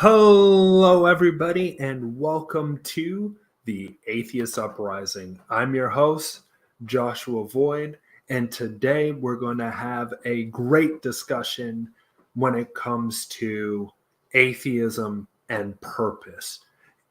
Hello, everybody, and welcome to the Atheist Uprising. I'm your host, Joshua Void, and today we're going to have a great discussion when it comes to atheism and purpose.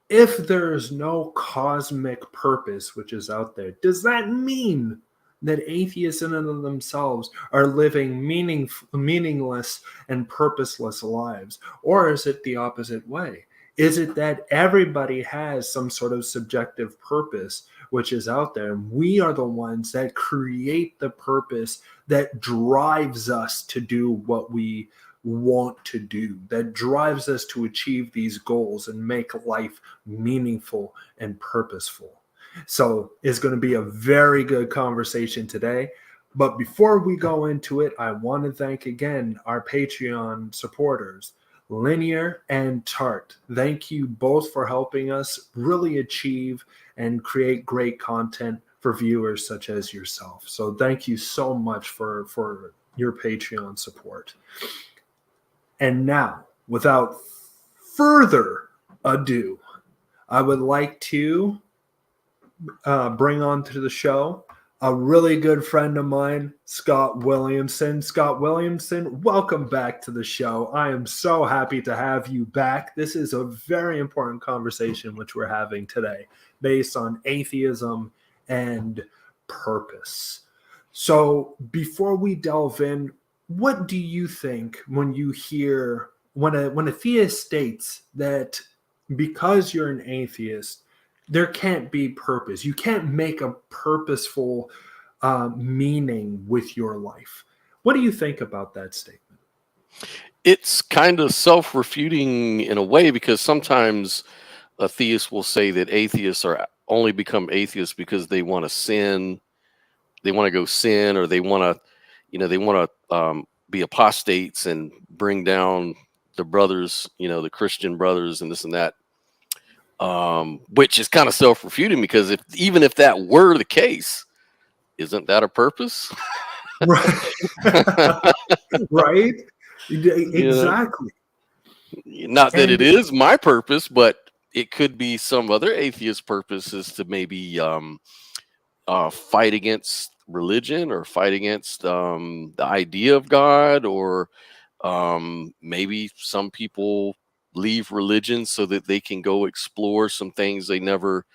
If there's no cosmic purpose which is out there, does that mean that atheists in and of themselves are living meaningless and purposeless lives? Or is it the opposite way? Is it that everybody has some sort of subjective purpose which is out there, and we are the ones that create the purpose that drives us to do what we want to do, that drives us to achieve these goals and make life meaningful and purposeful? So it's going to be a very good conversation today. But before we go into it, I want to thank again our Patreon supporters, Linear and TART. Thank you both for helping us really achieve and create great content for viewers such as yourself. So thank you so much for your Patreon support. And now, without further ado, I would like to bring on to the show a really good friend of mine, Scott Williamson. Scott Williamson, welcome back to the show. I am so happy to have you back. This is a very important conversation which we're having today based on atheism and purpose. So before we delve in, what do you think when you hear when a theist states that because you're an atheist, there can't be purpose? You can't make a purposeful meaning with your life. What do you think about that statement? It's kind of self-refuting in a way, because sometimes a theist will say that atheists are only become atheists because they want to sin, they want to go sin, or they want to, be apostates and bring down the brothers, the Christian brothers and this and that. Which is kind of self-refuting, because even if that were the case, isn't that a purpose? Right. Right? Yeah. Exactly. Not that it And is my purpose, but it could be some other atheist purposes to maybe fight against religion, or fight against the idea of God, or maybe some people leave religion so that they can go explore some things they never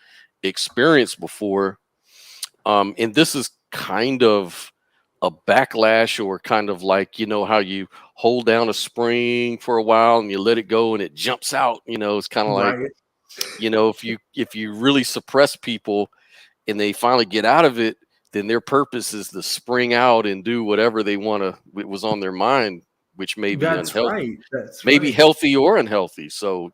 experienced before. And this is kind of a backlash, or kind of like, how you hold down a spring for a while and you let it go and it jumps out. It's kind of like, right. if you really suppress people and they finally get out of it, then their purpose is to spring out and do whatever they want to, it was on their mind, which may be That's unhealthy, right. That's maybe right. healthy or unhealthy. So,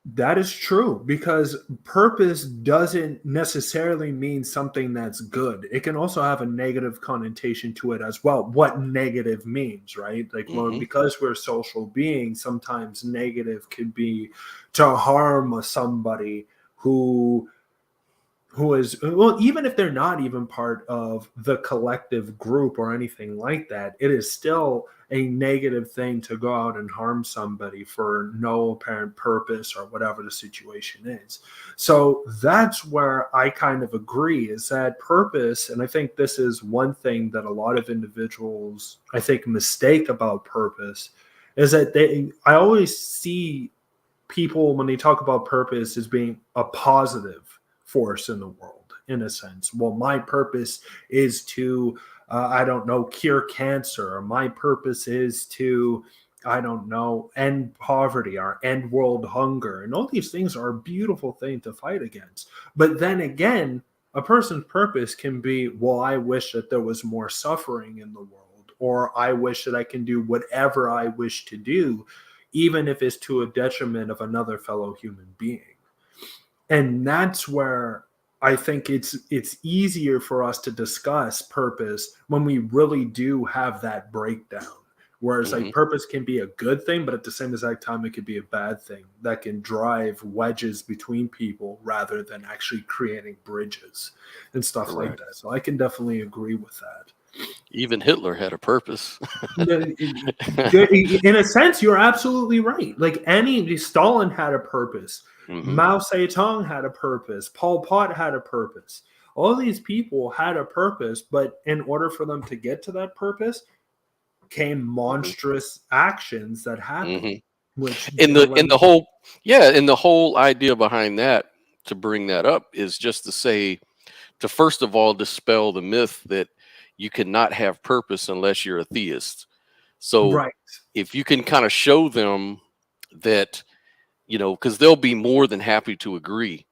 That is true, because purpose doesn't necessarily mean something that's good. It can also have a negative connotation to it as well. What negative means, right? Like, well, hmm because we're social beings, sometimes negative could be to harm somebody who is, well, even if they're not even part of the collective group or anything like that, it is still a negative thing to go out and harm somebody for no apparent purpose or whatever the situation is. So that's where I kind of agree, is that purpose, and I think this is one thing that a lot of individuals, I think, mistake about purpose, is that I always see people, when they talk about purpose, as being a positive force in the world, in a sense. Well, my purpose is to I don't know, cure cancer, or my purpose is to, I don't know, end poverty or end world hunger. And all these things are a beautiful thing to fight against. But then again, a person's purpose can be, well, I wish that there was more suffering in the world, or I wish that I can do whatever I wish to do, even if it's to a detriment of another fellow human being. And that's where I think it's easier for us to discuss purpose when we really do have that breakdown. Whereas, like, hmm purpose can be a good thing, but at the same exact time it could be a bad thing that can drive wedges between people rather than actually creating bridges and stuff like Correct. that. So I can definitely agree with that. Even Hitler had a purpose. In a sense, you're absolutely right. Like Stalin had a purpose. Mm-hmm. Mao Zedong had a purpose. Pol Pot had a purpose. All these people had a purpose, but in order for them to get to that purpose, came monstrous actions that happened. Mm-hmm. Which in the whole idea behind that, to bring that up, is just to say, to first of all dispel the myth that you cannot have purpose unless you're a theist. So right. if you can kind of show them that, because they'll be more than happy to agree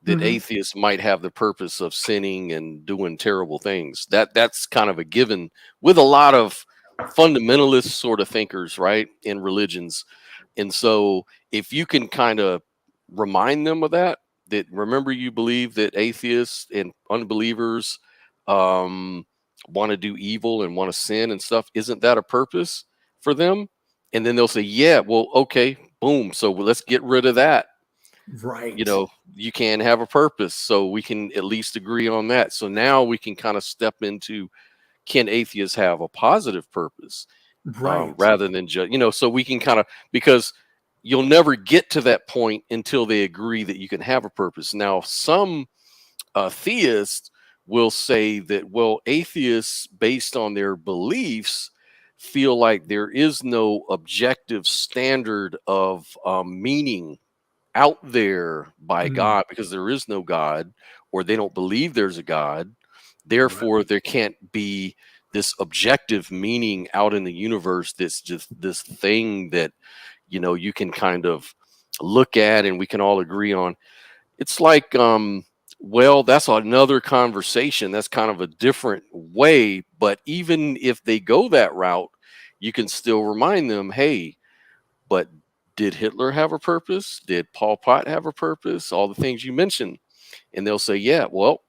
that atheists might have the purpose of sinning and doing terrible things. That's kind of a given with a lot of fundamentalist sort of thinkers, right, in religions. And so if you can kind of remind them of that remember, you believe that atheists and unbelievers want to do evil and want to sin and stuff, isn't that a purpose for them? And then they'll say, yeah, well, okay, boom, so let's get rid of that. Right. You can have a purpose, so we can at least agree on that. So now we can kind of step into, can atheists have a positive purpose, right, rather than just, so we can kind of, because you'll never get to that point until they agree that you can have a purpose. Now, some theists will say that, well, atheists, based on their beliefs, feel like there is no objective standard of meaning out there by God, because there is no God, or they don't believe there's a God. Therefore, there can't be this objective meaning out in the universe. That's just this thing that, you can kind of look at and we can all agree on. It's like, well, that's another conversation. That's kind of a different way. But even if they go that route, you can still remind them, hey, but did Hitler have a purpose? Did Pol Pot have a purpose? All the things you mentioned. And they'll say, yeah, well,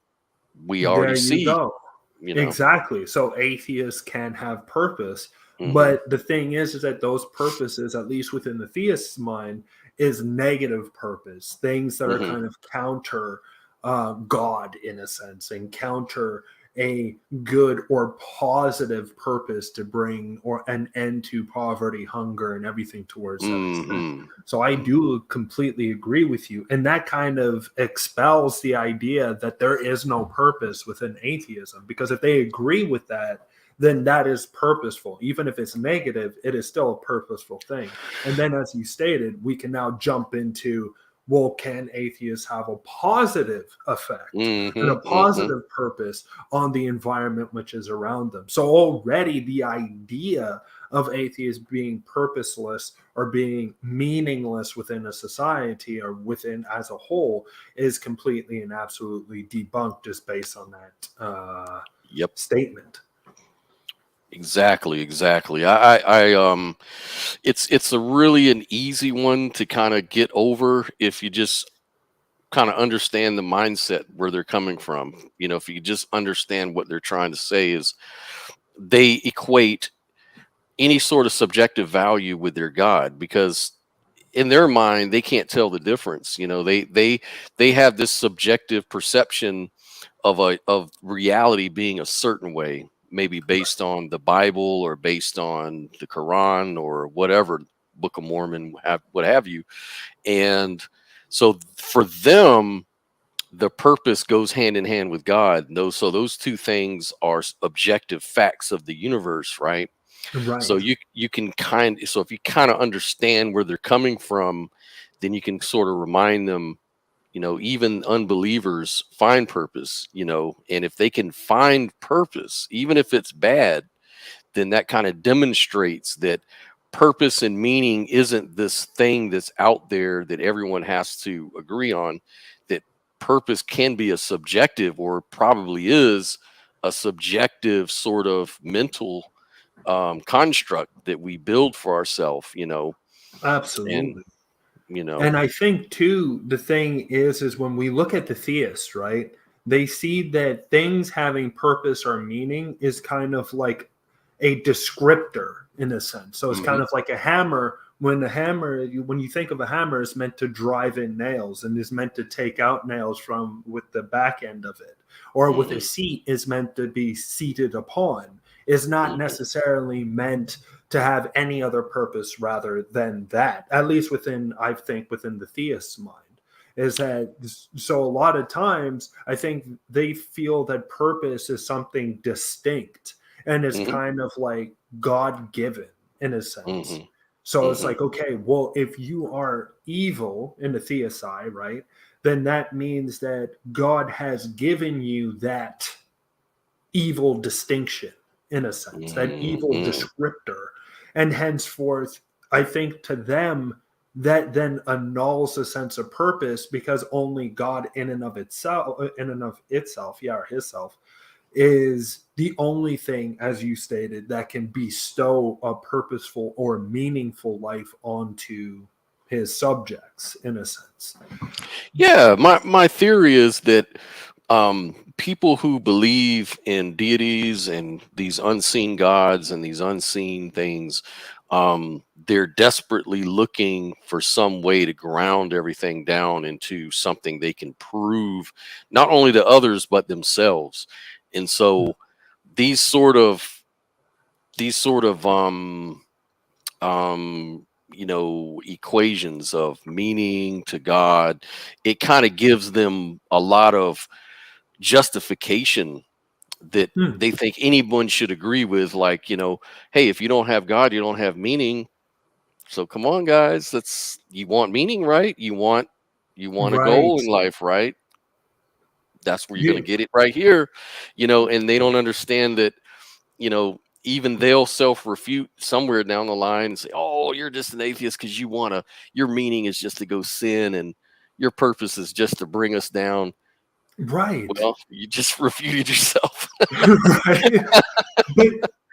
we already there you see. go. Exactly. So atheists can have purpose. But the thing is that those purposes, at least within the theist's mind, is negative purpose, things that are kind of counter God in a sense, and counter a good or positive purpose to bring an end to poverty, hunger, and everything towards that extent. So I do completely agree with you. And that kind of expels the idea that there is no purpose within atheism, because if they agree with that, then that is purposeful. Even if it's negative, it is still a purposeful thing. And then, as you stated, we can now jump into, well, can atheists have a positive effect and a positive purpose on the environment which is around them? So already the idea of atheists being purposeless or being meaningless within a society or within as a whole is completely and absolutely debunked just based on that statement. Exactly. It's a really an easy one to kind of get over if you just kind of understand the mindset where they're coming from. If you just understand what they're trying to say is, they equate any sort of subjective value with their God, because in their mind they can't tell the difference. They have this subjective perception of reality being a certain way, maybe based on the Bible or based on the Quran or whatever, Book of Mormon, what have you. And so for them, the purpose goes hand in hand with God. So those two things are objective facts of the universe, right? So if you kind of understand where they're coming from, then you can sort of remind them, even unbelievers find purpose, and if they can find purpose, even if it's bad, then that kind of demonstrates that purpose and meaning isn't this thing that's out there that everyone has to agree on. That purpose can be a subjective, or probably is a subjective sort of mental construct that we build for ourselves, Absolutely. and And I think too, the thing is when we look at the theists, right, they see that things having purpose or meaning is kind of like a descriptor in a sense. So it's kind of like a hammer when when you think of a hammer, it's meant to drive in nails and is meant to take out nails from with the back end of it, or with a seat is meant to be seated upon, is not necessarily meant to have any other purpose rather than that, at least within, I think, within the theist's mind. Is that so? A lot of times, I think they feel that purpose is something distinct and is kind of like God given in a sense. So it's like, okay, well, if you are evil in the theist side, right, then that means that God has given you that evil distinction in a sense, that evil descriptor. And henceforth, I think to them, that then annuls a sense of purpose, because only God in and of itself, yeah, or his self, is the only thing, as you stated, that can bestow a purposeful or meaningful life onto his subjects in a sense. Yeah, my theory is that people who believe in deities and these unseen gods and these unseen things, they're desperately looking for some way to ground everything down into something they can prove not only to others but themselves. And so these sort of equations of meaning to God, it kind of gives them a lot of justification that they think anyone should agree with. Like, hey, if you don't have God, you don't have meaning. So come on, guys, you want meaning, right? You want a goal Right. in life, right? That's where you're Yeah. going to get it right here, and they don't understand that, even they'll self-refute somewhere down the line and say, oh, you're just an atheist because your meaning is just to go sin and your purpose is just to bring us down. Right. Well, you just refuted yourself. Right. But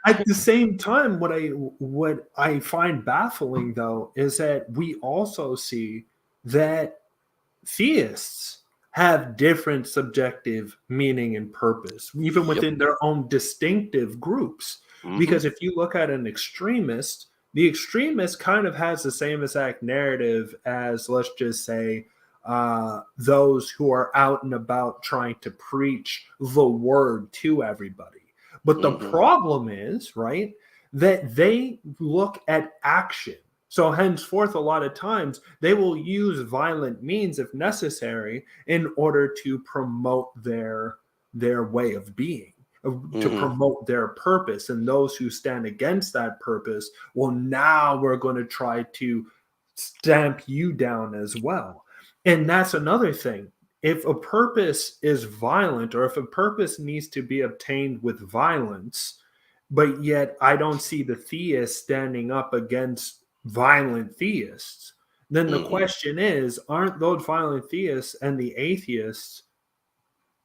at the same time, what I find baffling though is that we also see that theists have different subjective meaning and purpose, even Yep. within their own distinctive groups. Hmm. Because if you look at an extremist, the extremist kind of has the same exact narrative as, let's just say, those who are out and about trying to preach the word to everybody. But the Hmm. problem is, right, that they look at action. So henceforth, a lot of times they will use violent means if necessary in order to promote their way of being, to Hmm. promote their purpose. And those who stand against that purpose, well, now we're going to try to stamp you down as well. And that's another thing. If a purpose is violent, or if a purpose needs to be obtained with violence, but yet I don't see the theists standing up against violent theists, then the Hmm. question is, aren't those violent theists and the atheists,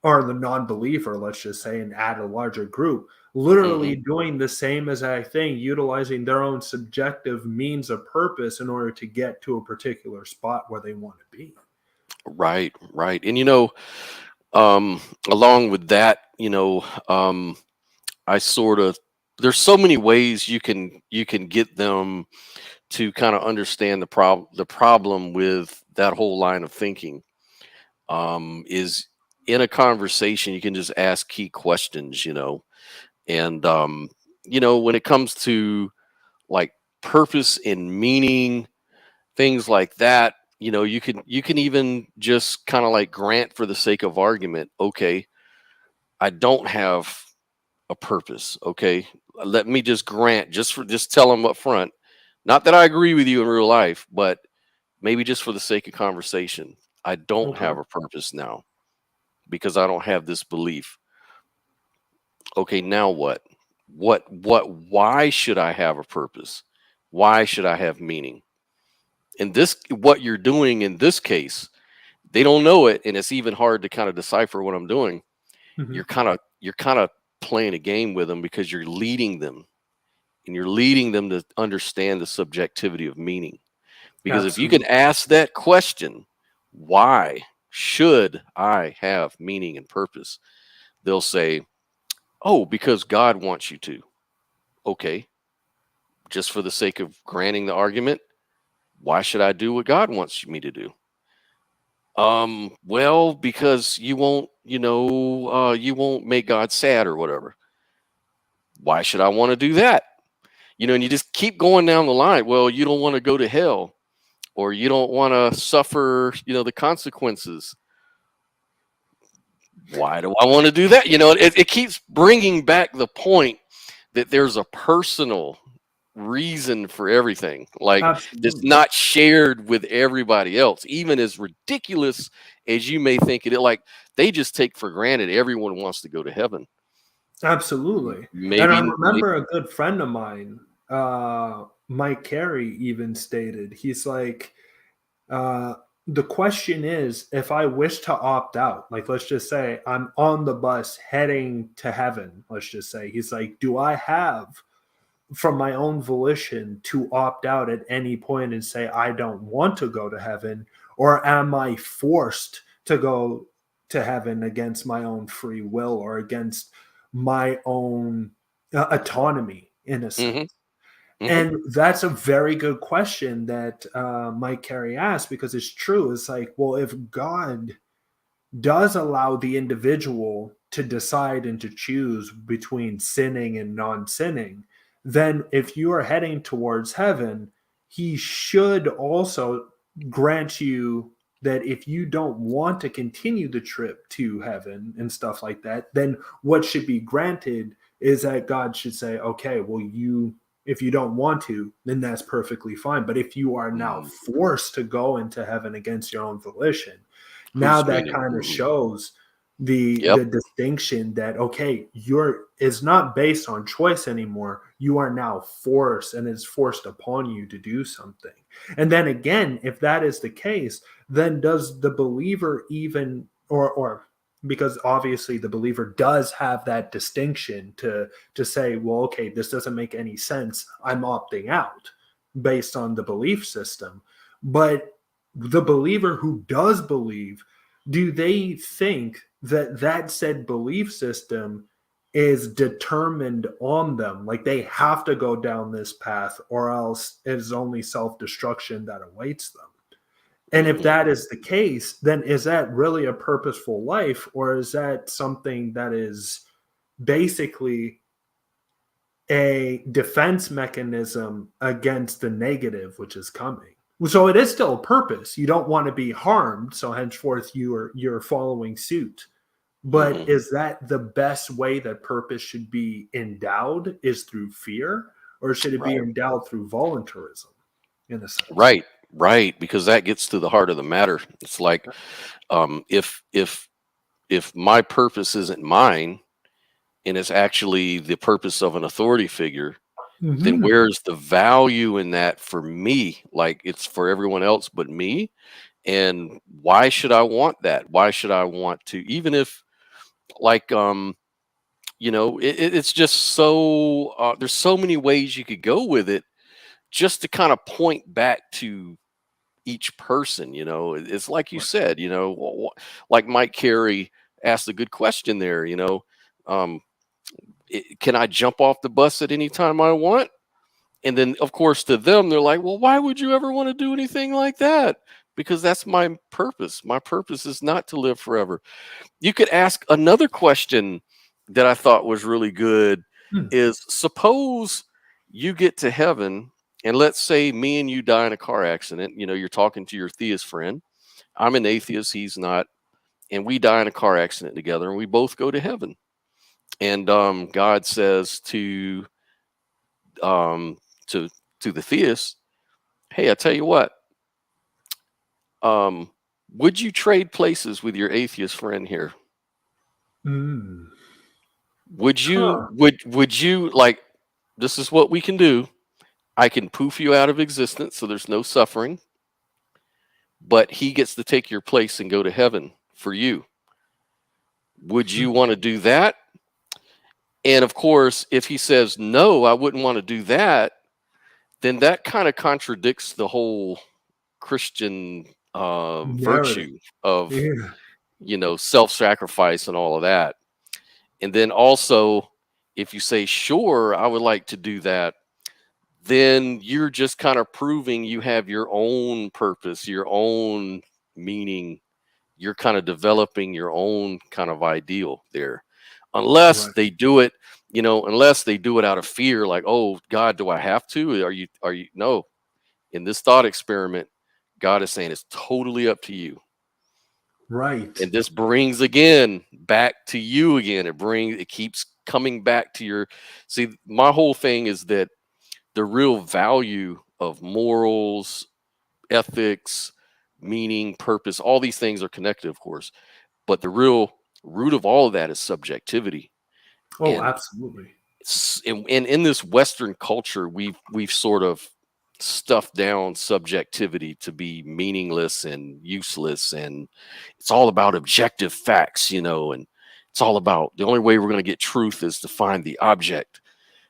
or the non-believer, let's just say, and add a larger group, Hmm. literally doing the same exact thing, utilizing their own subjective means of purpose in order to get to a particular spot where they want to be? Right, right. And along with that, I sort of there's so many ways you can get them to kind of understand the problem with that whole line of thinking. Is in a conversation you can just ask key questions, and when it comes to like purpose and meaning, things like that, you can even just kind of like grant for the sake of argument, okay, I don't have a purpose. Okay, let me just grant, just tell them up front, not that I agree with you in real life, but maybe just for the sake of conversation, I don't Okay. have a purpose now because I don't have this belief. Okay, now what? Why should I have a purpose? Why should I have meaning? And this, what you're doing in this case, they don't know it, and it's even hard to kind of decipher what I'm doing. Mhm. You're kind of playing a game with them because you're leading them, and you're leading them to understand the subjectivity of meaning. Because if you can Absolutely. ask that question, why should I have meaning and purpose? They'll say, oh, because God wants you to. Okay, just for the sake of granting the argument, Why should I do what God wants me to do? Well, because you won't, you won't make God sad or whatever. Why should I want to do that? And you just keep going down the line. Well, you don't want to go to hell, or you don't want to suffer, the consequences. Why do I want to do that? It keeps bringing back the point that there's a personal reason for everything, like that's Absolutely. not shared with everybody else, even as ridiculous as you may think it. Like, they just take for granted everyone wants to go to heaven. Absolutely. And I Maybe. remember a good friend of mine, Mike Carey, even stated, he's like, the question is, if I wish to opt out, like, let's just say I'm on the bus heading to heaven, let's just say, he's like, do I have from my own volition to opt out at any point and say, I don't want to go to heaven? Or am I forced to go to heaven against my own free will or against my own autonomy, in a sense? And that's a very good question that Mike Carey asked, because it's true. It's like, well, if God does allow the individual to decide and to choose between sinning and non-sinning, then if you are heading towards heaven, he should also grant you that if you don't want to continue the trip to heaven and stuff like that, then what should be granted is that God should say, okay, well, if you don't want to, then that's perfectly fine. But if you are now forced to go into heaven against your own volition, now that kind of shows the distinction that, okay, it's not based on choice anymore. You are now forced, and it's forced upon you to do something. And then again, if that is the case, then does the believer even, or because obviously the believer does have that distinction to say, well, okay, this doesn't make any sense, I'm opting out based on the belief system. But the believer who does believe, do they think that that said belief system is determined on them, like they have to go down this path or else it's only self-destruction that awaits them? And if that is the case, then is that really a purposeful life, or is that something that is basically a defense mechanism against the negative which is coming? So it is still a purpose. You don't want to be harmed, so henceforth you're following suit. But is that the best way that purpose should be endowed, is through fear, or should it be endowed through voluntarism, in a sense? Right, because that gets to the heart of the matter. It's like, if my purpose isn't mine, and it's actually the purpose of an authority figure, then where's the value in that for me? Like, it's for everyone else but me. And why should I want that? Why should I want to, even if, like, it's just so, there's so many ways you could go with it, just to kind of point back to each person. It's like you said, like Mike Carey asked a good question there. Can I jump off the bus at any time I want? And then, of course, to them, they're like, well, why would you ever want to do anything like that? Because that's my purpose. My purpose is not to live forever. You could ask another question that I thought was really good, is, suppose you get to heaven, and let's say me and you die in a car accident. You're talking to your theist friend. I'm an atheist, he's not. And we die in a car accident together, and we both go to heaven. And God says to the theist, hey, I tell you what, would you trade places with your atheist friend here? Would you, would you, like, this is what we can do. I can poof you out of existence, so there's no suffering, but he gets to take your place and go to heaven for you. Would you want to do that? And of course, if he says, no, I wouldn't want to do that, then that kind of contradicts the whole Christian virtue of, self-sacrifice and all of that. And then also, if you say, sure, I would like to do that, then you're just kind of proving you have your own purpose, your own meaning. You're kind of developing your own kind of ideal there. Unless Right. they do it, unless they do it out of fear, like, oh God, do I have to? Are you no. In this thought experiment, God is saying it's totally up to you. Right. And this brings again back to you again. It keeps coming back to your see, my whole thing is that the real value of morals, ethics, meaning, purpose, all these things are connected, of course. But the real root of all of that is subjectivity. Oh, And absolutely. in this Western culture, we've sort of stuffed down subjectivity to be meaningless and useless, and it's all about objective facts, and it's all about the only way we're going to get truth is to find the object.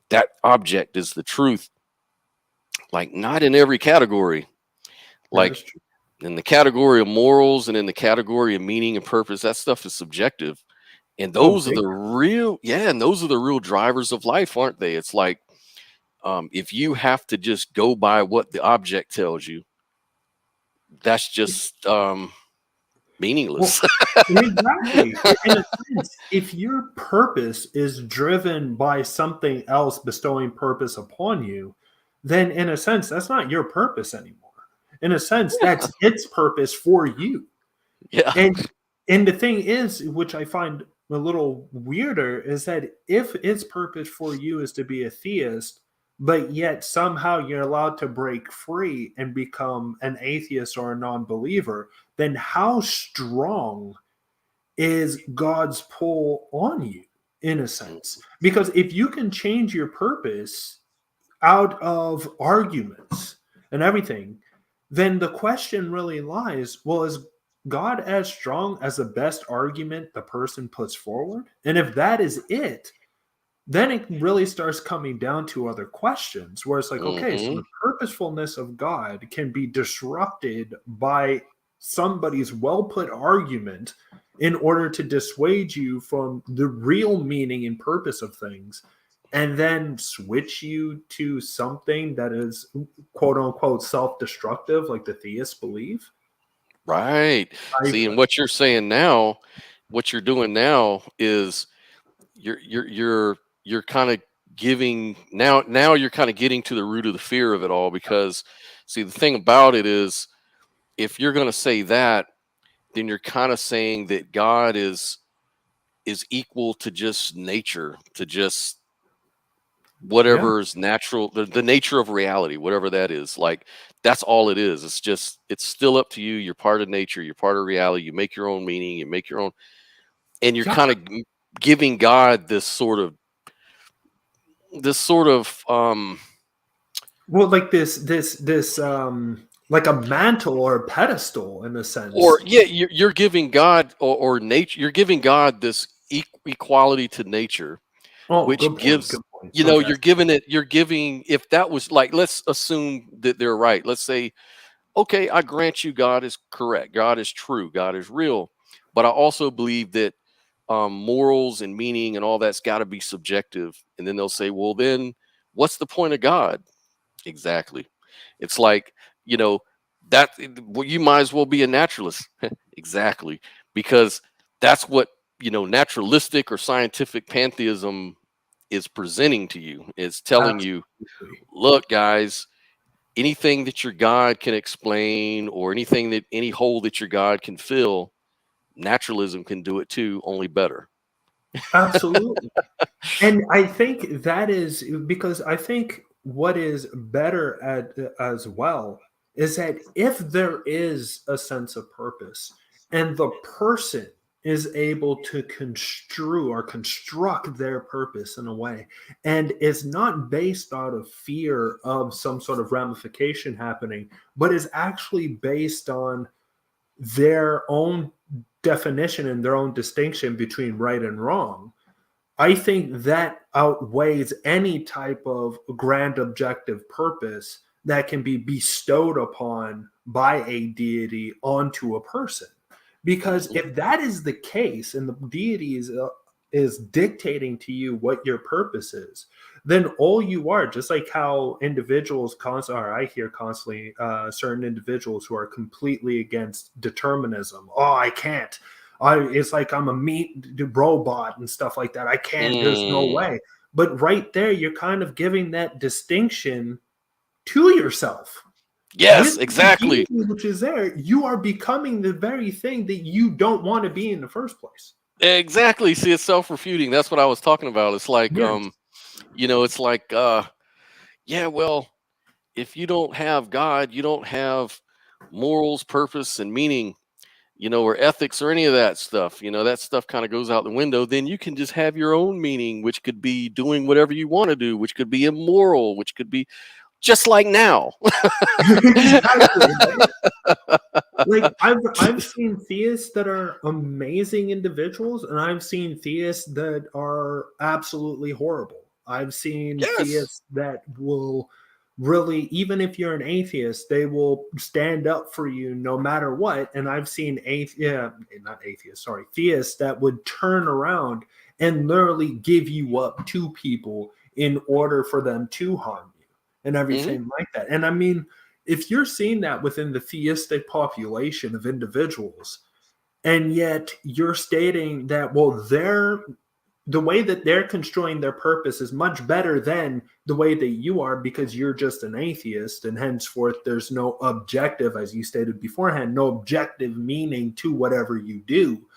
That object is the truth. Like, not in every category. That Like, is true. in the category of morals and in the category of meaning and purpose, that stuff is subjective. And Oh, those are big. the real, yeah, and those are the real drivers of life, aren't they? It's like, if you have to just go by what the object tells you, that's just Well, meaningless. exactly. In a sense, if your purpose is driven by something else bestowing purpose upon you, then in a sense, that's not your purpose anymore. In a sense, Yeah, that's its purpose for you. yeah, And the thing is, which I find a little weirder, is that if its purpose for you is to be a theist, but yet somehow you're allowed to break free and become an atheist or a non-believer, then how strong is God's pull on you in a sense? Because if you can change your purpose out of arguments and everything, then the question really lies, well, is God as strong as the best argument the person puts forward? And if that is it, then it really starts coming down to other questions where it's like, okay, so hmm the purposefulness of God can be disrupted by somebody's well put argument in order to dissuade you from the real meaning and purpose of things, and then switch you to something that is quote unquote self destructive, like the theists believe. right. I, See, and what you're saying now, what you're doing now is you're kind of giving now you're kind of getting to the root of the fear of it all, because see, the thing about it is, if you're going to say that, then you're kind of saying that God is equal to just nature, to just yeah, whatever is natural, the nature of reality, whatever that is. Like, that's all it is. It's still up to you. You're part of nature, you're part of reality, you make your own meaning, you make your own, and you're yeah. kind of giving God this sort of Well, like this like a mantle or a pedestal in a or sense. yeah, you're giving God, or nature, you're giving God this equality to nature, Oh, which good point. gives, Good point. Okay. you're giving, if that was like, let's assume that they're right. Let's say, okay, I grant you God is correct, God is true, God is real, but I also believe that morals and meaning and all that's got to be subjective. And then they'll say, well, then what's the point of God? Exactly. It's like, you know, well, you might as well be a naturalist. Exactly. Because that's what, naturalistic or scientific pantheism is presenting to you. It's telling you, Absolutely. look, guys, anything that your God can explain, or any hole that your God can fill, naturalism can do it too, only better. Absolutely. And I think that is because I think what is better at as well is that if there is a sense of purpose and the person is able to construe or construct their purpose in a way, and is not based out of fear of some sort of ramification happening, but is actually based on their own definition and their own distinction between right and wrong, I think that outweighs any type of grand objective purpose that can be bestowed upon by a deity onto a person. Because Mhm. if that is the case and the deity is is dictating to you what your purpose is, then all you are, just like how individuals I hear constantly certain individuals who are completely against determinism. Oh, I can't. It's like I'm a meat robot and stuff like that. I can't. There's no Mm. way. But right there, you're kind of giving that distinction to yourself. Yes, With the exactly. deity which is there, you are becoming the very thing that you don't want to be in the first place. Exactly. See, it's self-refuting. That's what I was talking about. It's like, Yes. it's like, yeah, well, if you don't have God, you don't have morals, purpose, and meaning, or ethics or any of that stuff. That stuff kind of goes out the window. Then you can just have your own meaning, which could be doing whatever you want to do, which could be immoral, which could be just like now. Exactly. Like I've seen theists that are amazing individuals, and I've seen theists that are absolutely horrible. I've seen Yes. theists that will really, even if you're an atheist, they will stand up for you no matter what. And I've seen not atheists, sorry, theists that would turn around and literally give you up to people in order for them to harm you and Hmm. everything like that. And I mean, if you're seeing that within the theistic population of individuals, and yet you're stating that, well, the way that they're construing their purpose is much better than the way that you are because you're just an atheist, and henceforth there's no objective, as you stated beforehand, no objective meaning to whatever you do.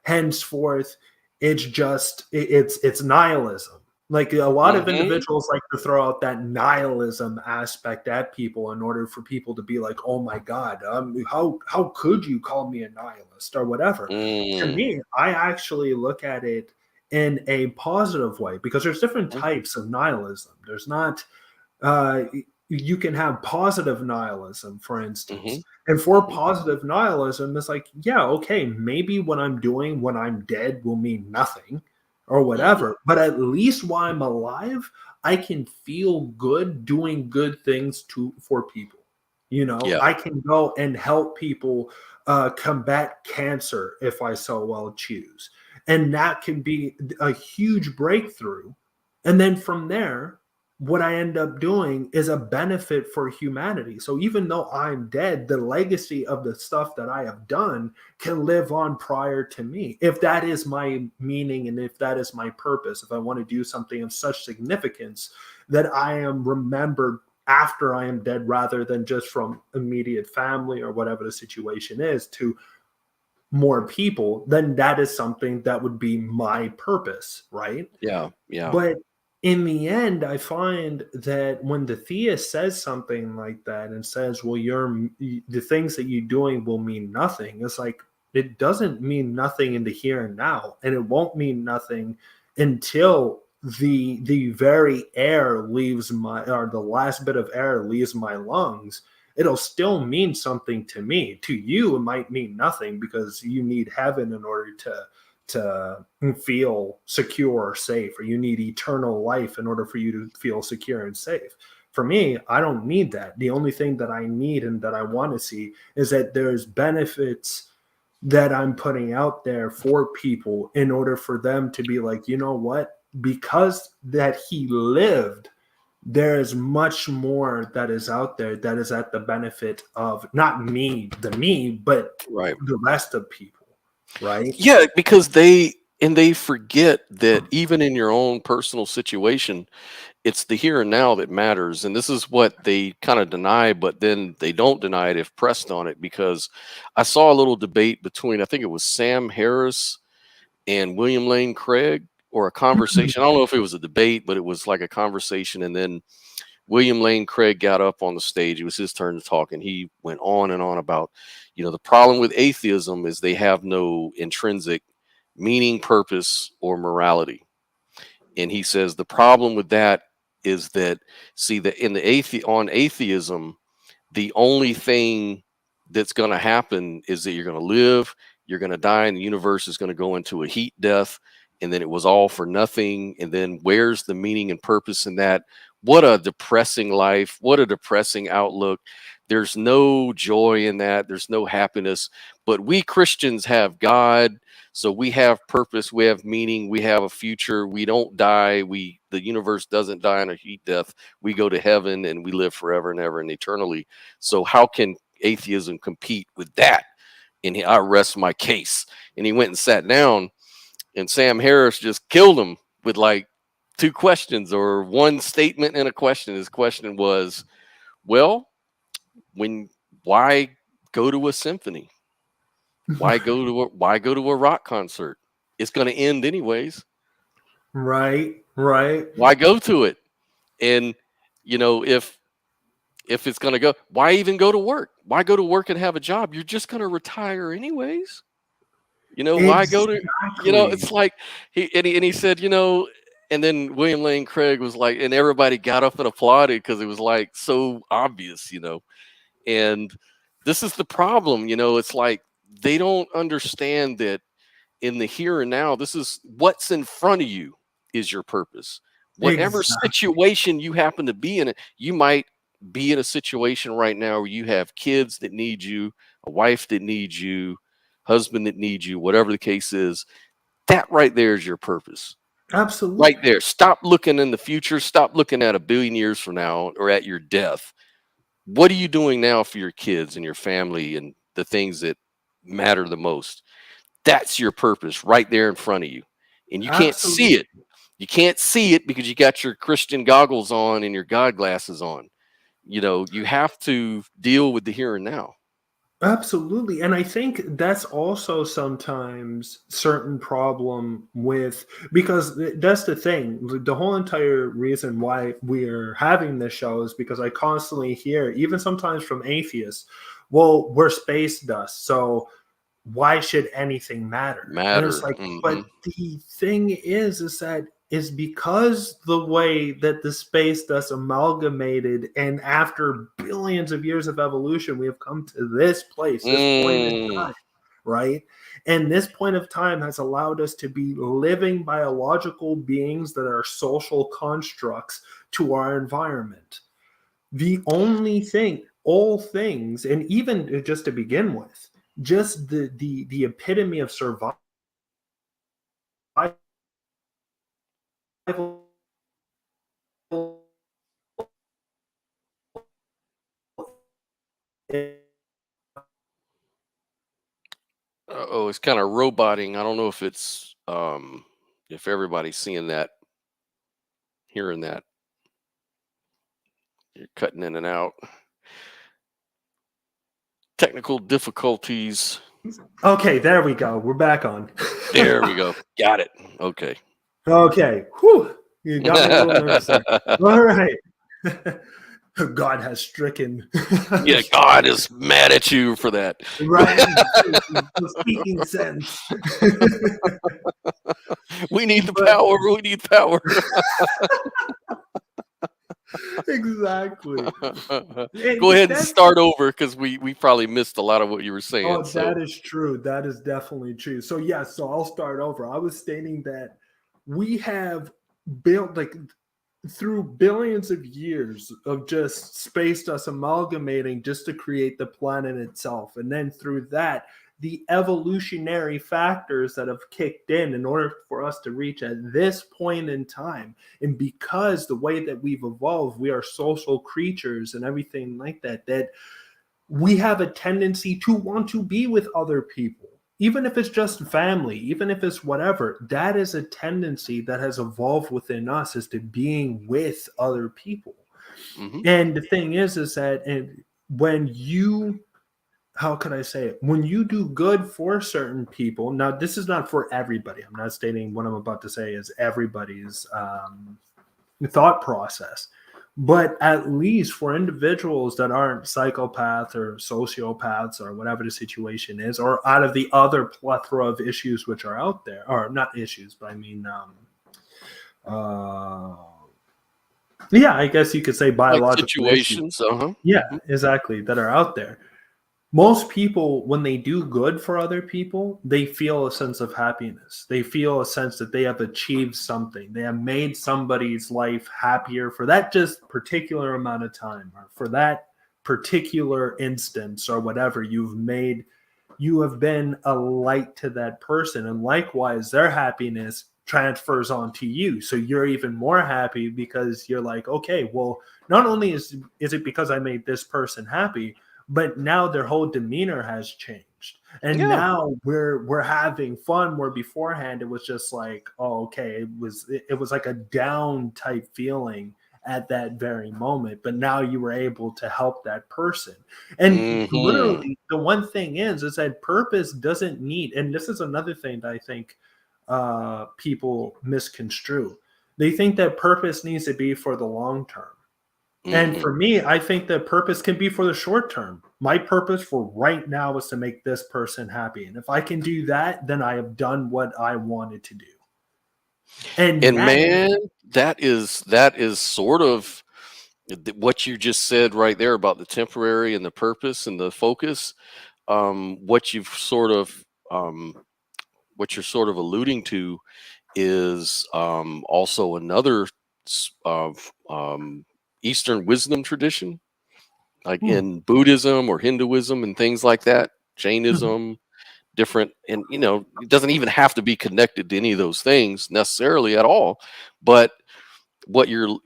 Henceforth, it's nihilism. Like a lot of Hmm. individuals like to throw out that nihilism aspect at people in order for people to be like, "Oh my God, how could you call me a nihilist or whatever?" To Mm. me, I actually look at it in a positive way because there's different Hmm. types of nihilism. There's not uh, you can have positive nihilism, for instance. Hmm. And for Hmm. positive nihilism, it's like, yeah, okay, maybe what I'm doing when I'm dead will mean nothing or Hmm. whatever. But at least while I'm alive, I can feel good doing good things for people. Yeah. I can go and help people combat cancer if I so well choose. And that can be a huge breakthrough. And then from there, what I end up doing is a benefit for humanity. So even though I'm dead, the legacy of the stuff that I have done can live on prior to me. If that is my meaning and if that is my purpose, if I want to do something of such significance that I am remembered after I am dead rather than just from immediate family or whatever the situation is to more people, then that is something that would be my purpose, right? Yeah. Yeah. But in the end, I find that when the theist says something like that and says, well, the things that you're doing will mean nothing, it's like it doesn't mean nothing in the here and now. And it won't mean nothing until the very air leaves or the last bit of air leaves my lungs. It'll still mean something to me. To you, it might mean nothing because you need heaven in order to feel secure or safe, or you need eternal life in order for you to feel secure and safe. For me, I don't need that. The only thing that I need and that I want to see is that there's benefits that I'm putting out there for people in order for them to be like, you know what? Because that he lived, there is much more that is out there that is at the benefit of not me, but Right. the rest of people, right? Yeah, because they forget that even in your own personal situation, it's the here and now that matters. And this is what they kind of deny, but then they don't deny it if pressed on it. Because I saw a little debate between, I think it was Sam Harris and William Lane Craig, or a conversation. I don't know if it was a debate, but it was like a conversation. And then William Lane Craig got up on the stage. It was his turn to talk, and he went on and on about, the problem with atheism is they have no intrinsic meaning, purpose, or morality. And he says the problem with that is that, see, that in on atheism, the only thing that's going to happen is that you're going to live, you're going to die, and the universe is going to go into a heat death, and then it was all for nothing. And then where's the meaning and purpose in that? What a depressing life, what a depressing outlook. There's no joy in that. There's no happiness. But we Christians have God, so we have purpose, we have meaning, we have a future. We don't die. The universe doesn't die in a heat death. We go to heaven and we live forever and ever and eternally. So how can atheism compete with that? And I rest my case. And he went and sat down, and Sam Harris just killed him with like 2 questions or one statement and a question. His question was, well, why go to a symphony? Why go to a rock concert? It's going to end anyways. Right. Why go to it? And if it's going to go, why even go to work? Why go to work and have a job? You're just going to retire anyways. Why go to? It's like he said, and then William Lane Craig was like, and everybody got up and applauded because it was like so obvious, And this is the problem, it's like they don't understand that in the here and now, this is what's in front of you is your purpose. Whatever situation you happen to be in, you might be in a situation right now where you have kids that need you, a wife that needs you, husband that needs you, whatever the case is. That right there is your purpose. Absolutely. Right there. Stop looking in the future. Stop looking at 1 billion years from now or at your death. What are you doing now for your kids and your family and the things that matter the most? That's your purpose right there in front of you. And you can't see it. You can't see it because you got your Christian goggles on and your God glasses on. You have to deal with the here and now. Absolutely. And I think that's also sometimes certain problem with, because that's the thing, the whole entire reason why we're having this show is because I constantly hear, even sometimes from atheists, well, we're space dust, so why should anything matter? And it's like, but the thing is that is because the way that the space dust amalgamated, and after billions of years of evolution, we have come to this place, this point in time, right? And this point of time has allowed us to be living biological beings that are social constructs to our environment. The only thing, all things, and even just to begin with, just the epitome of survival it's kind of roboting. I don't know if it's if everybody's seeing that, hearing that. You're cutting in and out. Technical difficulties. Okay, there we go. We're back on. There we go. Got it. Okay. Whew. You got me a little nervous there. All right. God has stricken. Yeah, God is mad at you for that. Right. Speaking sense. We need the power. We need power. Exactly. Go ahead and start over because we probably missed a lot of what you were saying. Oh, that is true. That is definitely true. So so I'll start over. I was stating that we have built, like, through billions of years of just space dust amalgamating just to create the planet itself. And then through that, the evolutionary factors that have kicked in order for us to reach at this point in time. And because the way that we've evolved, we are social creatures and everything like that, that we have a tendency to want to be with other people. Even if it's just family, even if it's whatever, that is a tendency that has evolved within us, as to being with other people. Mm-hmm. And the thing is that when you, how can I say it? When you do good for certain people, now this is not for everybody. I'm not stating what I'm about to say is everybody's thought process. But at least for individuals that aren't psychopaths or sociopaths or whatever the situation is, or out of the other plethora of issues which are out there, or not issues, but I mean, I guess you could say biological situations. Yeah, exactly, that are out there. Most people, when they do good for other people, they feel a sense of happiness. They feel a sense that they have achieved something. They have made somebody's life happier for that just particular amount of time, or for that particular instance or whatever, you have been a light to that person, and likewise their happiness transfers onto you, so you're even more happy because you're like, okay, well, not only is it because I made this person happy, but now their whole demeanor has changed, and Yeah. now we're having fun, where beforehand it was just like, oh, okay, it was like a down type feeling at that very moment, but now you were able to help that person. And Hmm. literally the one thing is that purpose doesn't need, and this is another thing that I think people misconstrue. They think that purpose needs to be for the long term. And Hmm. for me, I think that purpose can be for the short term. My purpose for right now is to make this person happy. And if I can do that, then I have done what I wanted to do. And And that is, man, that is sort of what you just said right there about the temporary and the purpose and the focus. What you've sort of what you're sort of alluding to is also another Eastern wisdom tradition, like hmm, in Buddhism or Hinduism and things like that, hmm, Jainism, different. And it doesn't even have to be connected to any of those things necessarily at all. But what you're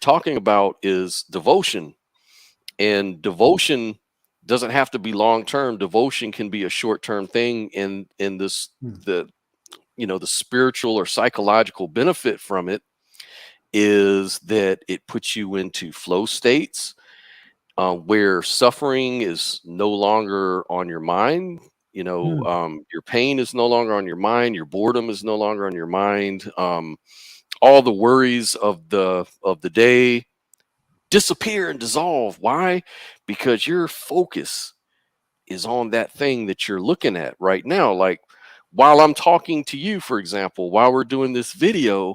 talking about is devotion, and devotion doesn't have to be long term. Devotion can be a short term thing, in this hmm, the the spiritual or psychological benefit from it is that it puts you into flow states, where suffering is no longer on your mind. hmm, Your pain is no longer on your mind. Your boredom is no longer on your mind. All the worries of the day disappear and dissolve. Why? Because your focus is on that thing that you're looking at right now. Like, while I'm talking to you, for example, while we're doing this video,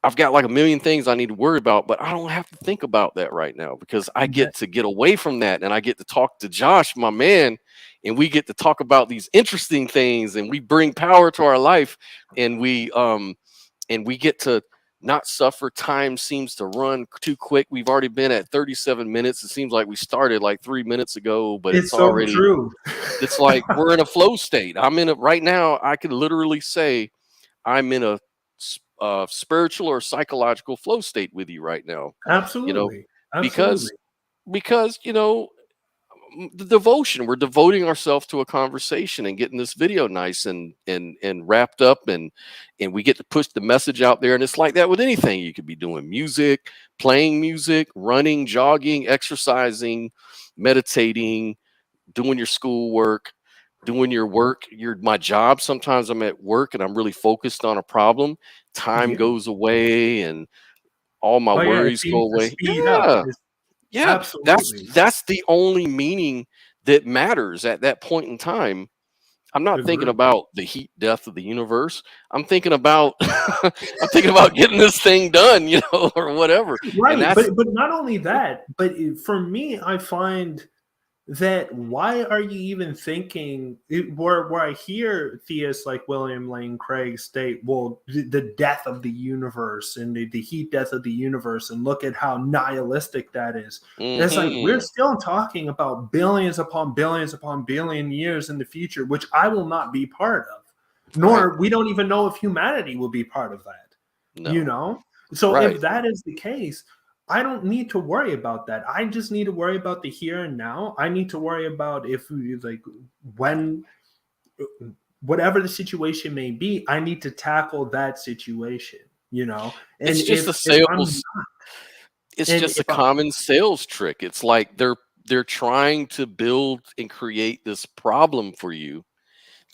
I've got like a million things I need to worry about, but I don't have to think about that right now because I that- get to get away from that, and I get to talk to Josh, my man, and we get to talk about these interesting things, and we bring power to our life, and we get to not suffer. Time seems to run too quick. We've already been at 37 minutes. It seems like we started like 3 minutes ago, but it's so true. it's like we're in a flow state. I'm in it right now. I could literally say I'm in a spiritual or psychological flow state with you right now. You know, Absolutely. because Absolutely. the devotion, we're devoting ourselves to a conversation and getting this video nice and wrapped up, and we get to push the message out there. And it's like that with anything. You could be doing music, playing music, running, jogging, exercising, meditating, doing your schoolwork, doing your work, my job. Sometimes I'm at work and I'm really focused on a problem. Time Yeah. goes away and all my Oh yeah, it worries go seems to away. speed up. Yeah. It's Yeah. That's absolutely that's the only meaning that matters at that point in time. I'm not thinking agree. about the heat death of the universe. I'm thinking about I'm thinking about getting this thing done, or whatever. And Right, that's but not only that, but for me, I find that why are you even thinking where I hear theists like William Lane Craig state, well, the death of the universe and the heat death of the universe, and look at how nihilistic that is. And it's like we're mhm. still talking about billions upon billions upon billion years in the future, which I will not be part of, Right. nor we don't even know if humanity will be part of that. You No. know, so Right. if that is the case, I don't need to worry about that. I just need to worry about the here and now. I need to worry about if like when whatever the situation may be, I need to tackle that situation, And It's just a if I'm sales It's and just a if I common sales trick. It's like they're trying to build and create this problem for you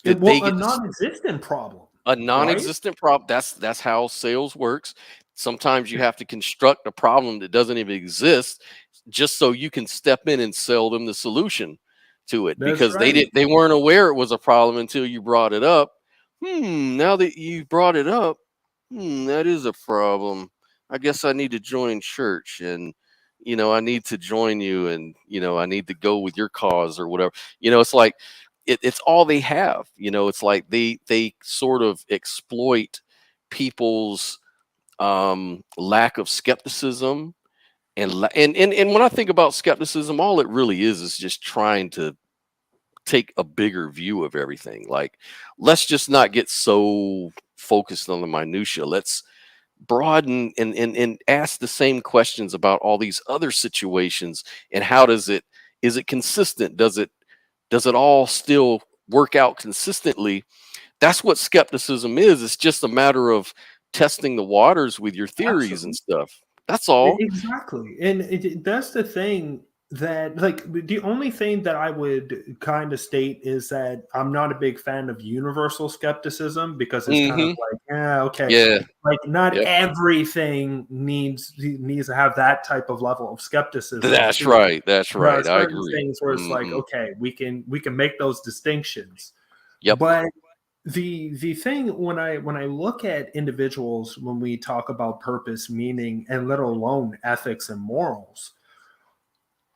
that they well, a get to non-existent problem, a right? non-existent problem. That's how sales works. Sometimes you have to construct a problem that doesn't even exist just so you can step in and sell them the solution to it, That's because right. they weren't aware it was a problem until you brought it up. Now that you brought it up, that is a problem. I guess I need to join church, and I need to join you, and I need to go with your cause or whatever. It's like it's all they have. It's like they sort of exploit people's lack of skepticism And when I think about skepticism, all it really is just trying to take a bigger view of everything. Like, let's just not get so focused on the minutia. Let's broaden and ask the same questions about all these other situations. And how does it, is it consistent? Does it all still work out consistently? That's what skepticism is. It's just a matter of testing the waters with your theories and Absolutely. stuff. That's all. Exactly. And that's the thing, that like the only thing that I would kind of state is that I'm not a big fan of universal skepticism, because it's kind of Hmm. like, yeah, okay, Yeah. like not Yep. everything needs to have that type of level of skepticism That's too. right. That's There are right. I certain agree. things where it's like, Hmm. okay, we can make those distinctions. Yep. But the thing, when I look at individuals, when we talk about purpose, meaning, and let alone ethics and morals,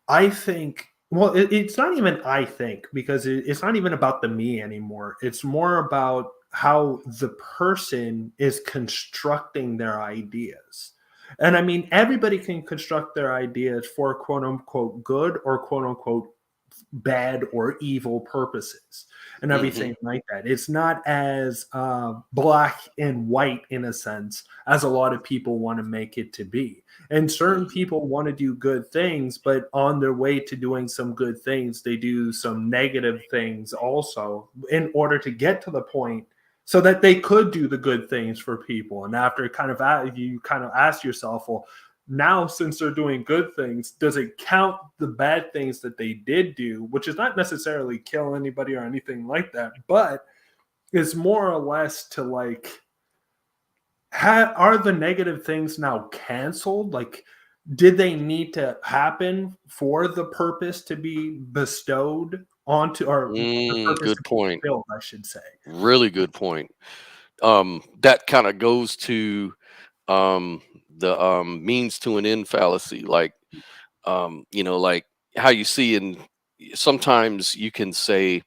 I think, well, it's not even I think, because it's not even about the me anymore. It's more about how the person is constructing their ideas. And I mean, everybody can construct their ideas for quote unquote good or quote unquote bad or evil purposes and Hmm. everything like that. It's not as black and white in a sense as a lot of people want to make it to be. And certain Hmm. people want to do good things, but on their way to doing some good things, they do some negative things also in order to get to the point so that they could do the good things for people. And after you kind of ask yourself, well, now since they're doing good things, does it count the bad things that they did do, which is not necessarily kill anybody or anything like that, but it's more or less to like, are the negative things now canceled? Like, did they need to happen for the purpose to be bestowed onto, or the purpose to Good be point. fulfilled, I should say? Really good point. That kind of goes to um, the means to an end fallacy. Like, like how you see in, sometimes you can say,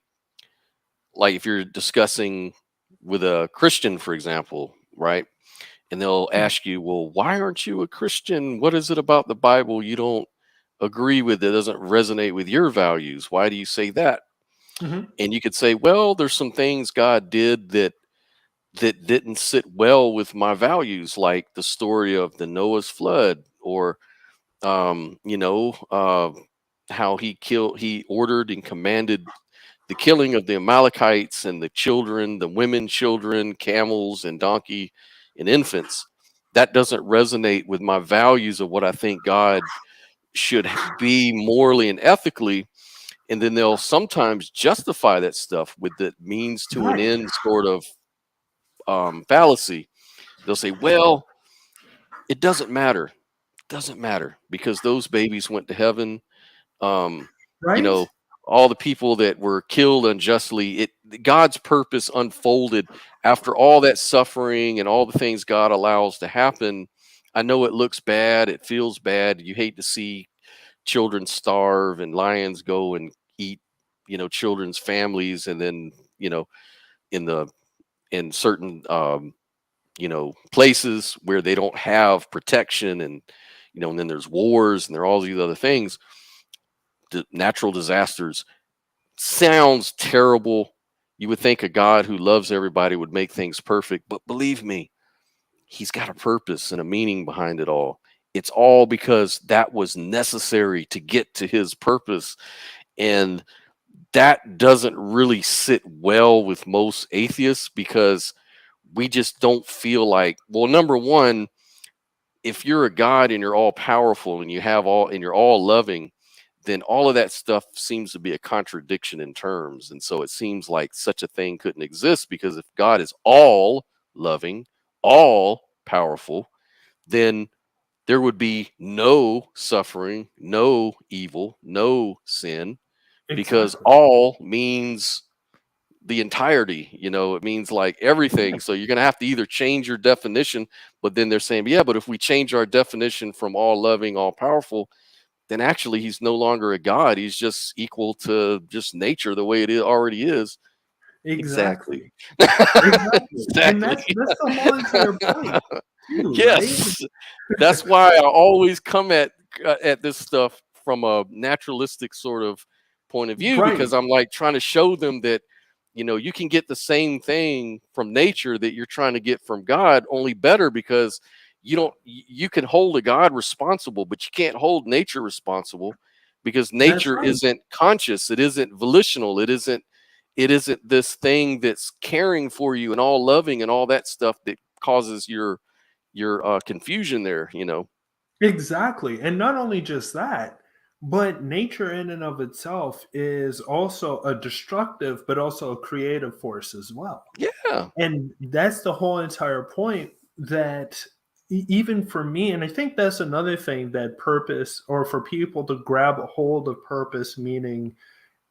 like, if you're discussing with a Christian, for example, right? And they'll ask you, well, why aren't you a Christian? What is it about the Bible you don't agree with, that doesn't resonate with your values? Why do you say that? Mhm. And you could say, well, there's some things God did that didn't sit well with my values, like the story of the Noah's flood, or um, you know, uh, how he ordered and commanded the killing of the Amalekites and the children, the women, children, camels, and donkey and infants. That doesn't resonate with my values of what I think God should be morally and ethically. And then they'll sometimes justify that stuff with the means to an Right. end sort of fallacy. They'll say, well, it doesn't matter. Doesn't matter because those babies went to heaven. Um, you Right. know, all the people that were killed unjustly, God's purpose unfolded after all that suffering and all the things God allows to happen. I know it looks bad, it feels bad. You hate to see children starve and lions go and eat, children's families, and then, in the in certain places where they don't have protection, and and then there's wars and there are all these other things, natural disasters. Sounds terrible. You would think a God who loves everybody would make things perfect, but believe me, he's got a purpose and a meaning behind it all. It's all because that was necessary to get to his purpose. And that doesn't really sit well with most atheists, because we just don't feel like, well, number one, if you're a God and you're all powerful and you're all loving, then all of that stuff seems to be a contradiction in terms. And so it seems like such a thing couldn't exist, because if God is all loving, all powerful, then there would be no suffering, no evil, no sin, because Exactly. all means the entirety. It means like everything. Right. So you're going to have to either change your definition. But then they're saying, yeah, but if we change our definition from all loving, all powerful, then actually he's no longer a God. He's just equal to just nature the way it already is. Exactly. Exactly. Exactly. And Exactly. that's the whole entire point too, right? Yes. That's why I always come at at this stuff from a naturalistic sort of point of view, Right. because I'm like trying to show them that, you can get the same thing from nature that you're trying to get from God, only better, because you can hold a God responsible, but you can't hold nature responsible, because That's nature right. isn't conscious, it isn't volitional, it isn't this thing that's caring for you and all loving and all that stuff that causes your confusion there. Exactly. And not only just that, but nature in and of itself is also a destructive, but also a creative force as well. Yeah. And that's the whole entire point that even for me, and I think that's another thing that purpose, or for people to grab a hold of purpose, meaning,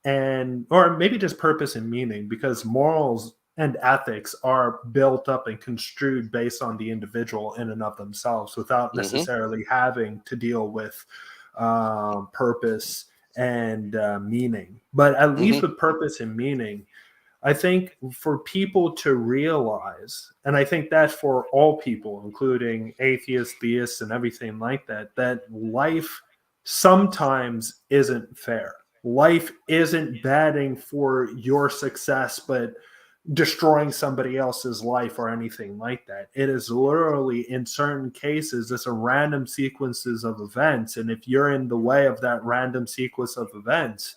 and or maybe just purpose and meaning, because morals and ethics are built up and construed based on the individual in and of themselves without Hmm. necessarily having to deal with purpose and meaning. But at least Hmm. with purpose and meaning, I think for people to realize, and I think that for all people, including atheists, theists, and everything like that, that life sometimes isn't fair. Life isn't batting for your success, but destroying somebody else's life or anything like that. It is literally, in certain cases, it's a random sequences of events. And if you're in the way of that random sequence of events,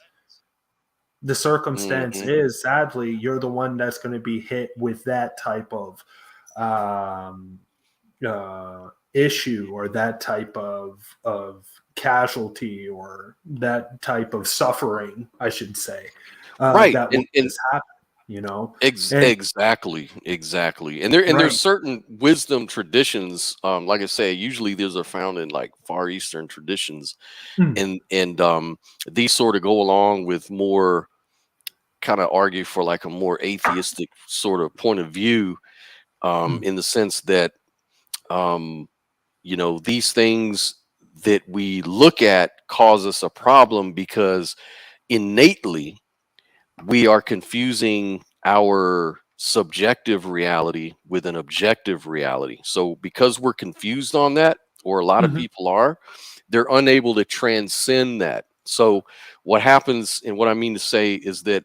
the circumstance Hmm. is, sadly, you're the one that's going to be hit with that type of um, issue, or that type of casualty, or that type of suffering, I should say, Right. that will And just happen, you know? Ex And exactly, exactly. And there's right. certain wisdom traditions, like I say, usually those are found in like Far Eastern traditions, Mm, and these sort of go along with more kind of argue for like a more atheistic sort of point of view, mm, in the sense that um, these things that we look at cause us a problem because innately we are confusing our subjective reality with an objective reality. So because we're confused on that, or a lot of mhm, people are, they're unable to transcend that. So what happens, and what I mean to say is that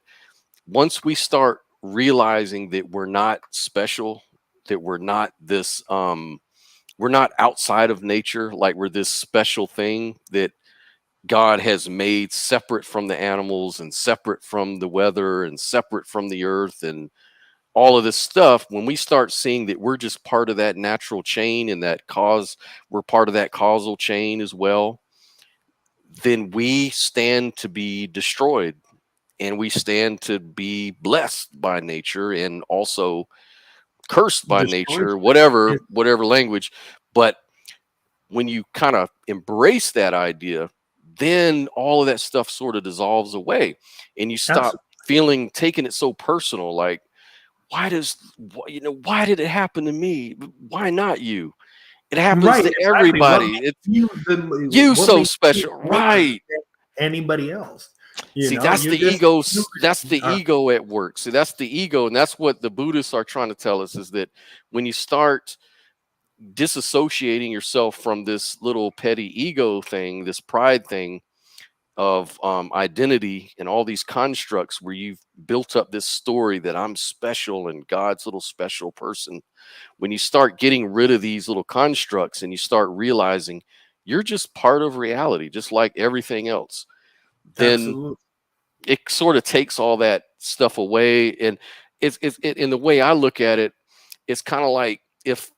once we start realizing that we're not special, that we're not outside of nature, like we're this special thing that God has made separate from the animals and separate from the weather and separate from the earth and all of this stuff. When we start seeing that we're just part of that natural chain, and we're part of that causal chain as well, then we stand to be destroyed, and we stand to be blessed by nature and also cursed by destroyed. nature, whatever language. But when you kind of embrace that idea, then all of that stuff sort of dissolves away, and you stop Absolutely. taking it so personal. Like, why did it happen to me? Why not you? It happens Right, to exactly. What everybody. makes It's you you what so makes you special, different right? than anybody else? See, that's You're the just ego. That's human. the ego at work. See, that's the ego, and that's what the Buddhists are trying to tell us, is that when you start disassociating yourself from this little petty ego thing, this pride thing of identity and all these constructs where you've built up this story that I'm special and God's little special person. When you start getting rid of these little constructs and you start realizing you're just part of reality, just like everything else, then Absolutely. it sort of takes all that stuff away. And in the way I look at it, it's kind of like, if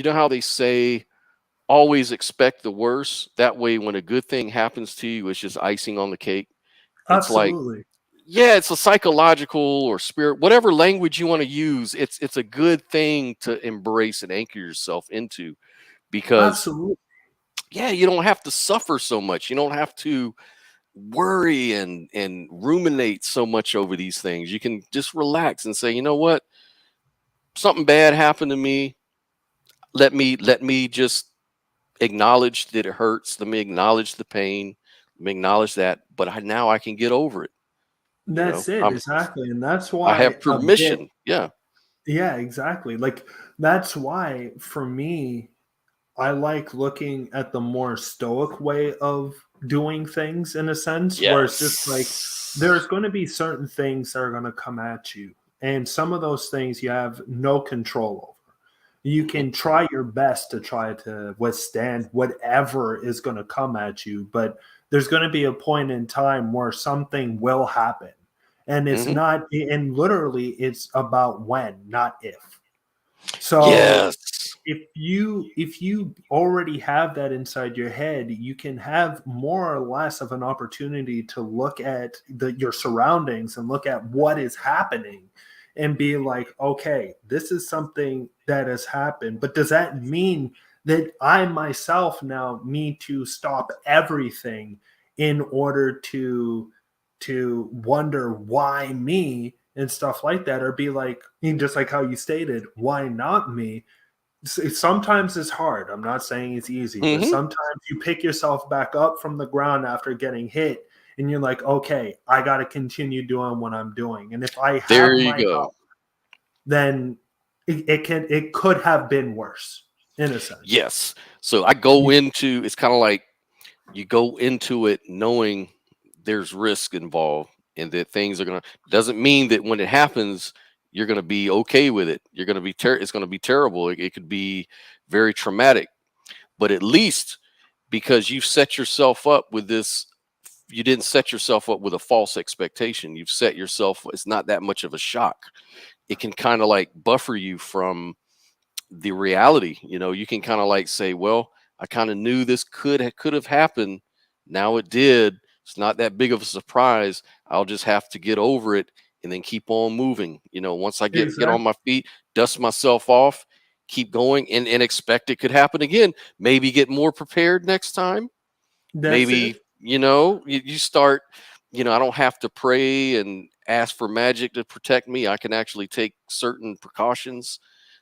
how they say always expect the worst. That way, when a good thing happens to you, it's just icing on the cake. It's like, Absolutely. yeah, it's a psychological or spirit, whatever language you want to use. It's a good thing to embrace and anchor yourself into, because Absolutely. yeah, you don't have to suffer so much. You don't have to worry and ruminate so much over these things. You can just relax and say, you know what, something bad happened to me. Let me just acknowledge that it hurts. Let me acknowledge the pain. Let me acknowledge that. But now I can get over it. That's it, exactly, and that's I why have a bit. permission. Yeah. Yeah, exactly. Like, that's why for me, I like looking at the more stoic way of doing things, in a sense, where it's just like there's Yes. going to be certain things that are going to come at you, and some of those things you have no control over. You Mhm. can try your best to try to withstand whatever is going to come at you, but there's going to be a point in time where something will happen. And it's Mhm. not, and literally it's about when, not if. So Yes. if you already have that inside your head, you can have more or less of an opportunity to look at your surroundings and look at what is happening and be like, okay, this is something that has happened, but does that mean that I myself now need to stop everything in order to wonder why me and stuff like that, or be like, just like how you stated, why not me? Sometimes it's hard. I'm not saying it's easy, but Mhm. sometimes you pick yourself back up from the ground after getting hit and you're like, okay, I got to continue doing what I'm doing. And if I There have you my go. help, then it could have been worse, in a sense. Yes. So I go into it's kind of like you go into it knowing there's risk involved and that things are gonna doesn't mean that when it happens you're gonna be okay with it. You're gonna be it's gonna be terrible. It could be very traumatic, but at least because you've set yourself up with this, you didn't set yourself up with a false expectation. You've set yourself. It's not that much of a shock. It can kind of like buffer you from the reality. You can kind of like say, well, I kind of knew this could have happened. Now it did. It's not that big of a surprise. I'll just have to get over it and then keep on moving. Once I get on Exactly. my feet, dust myself off, keep going, and expect it could happen again. Maybe get more prepared next time. That's Maybe it. you start. I don't have to pray and ask for magic to protect me. I can actually take certain precautions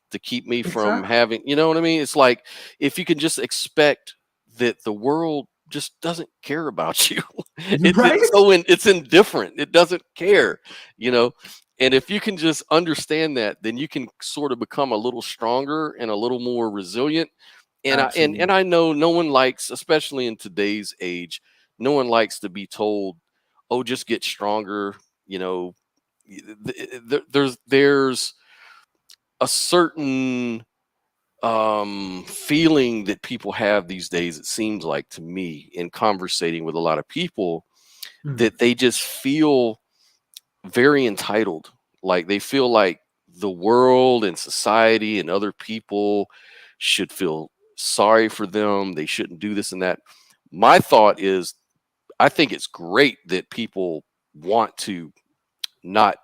to keep me from Exactly. having, you know what I mean? It's like if you can just expect that the world just doesn't care about you. Right? It's indifferent. It doesn't care, you know. And if you can just understand that, then you can sort of become a little stronger and a little more resilient. And Absolutely. I know no one likes, especially in today's age, no one likes to be told, "Oh, just get stronger." You know, there's a certain feeling that people have these days, it seems like to me, in conversating with a lot of people, Mhm. that they just feel very entitled. Like they feel like the world and society and other people should feel sorry for them. They shouldn't do this and that. My thought is, I think it's great that people want to not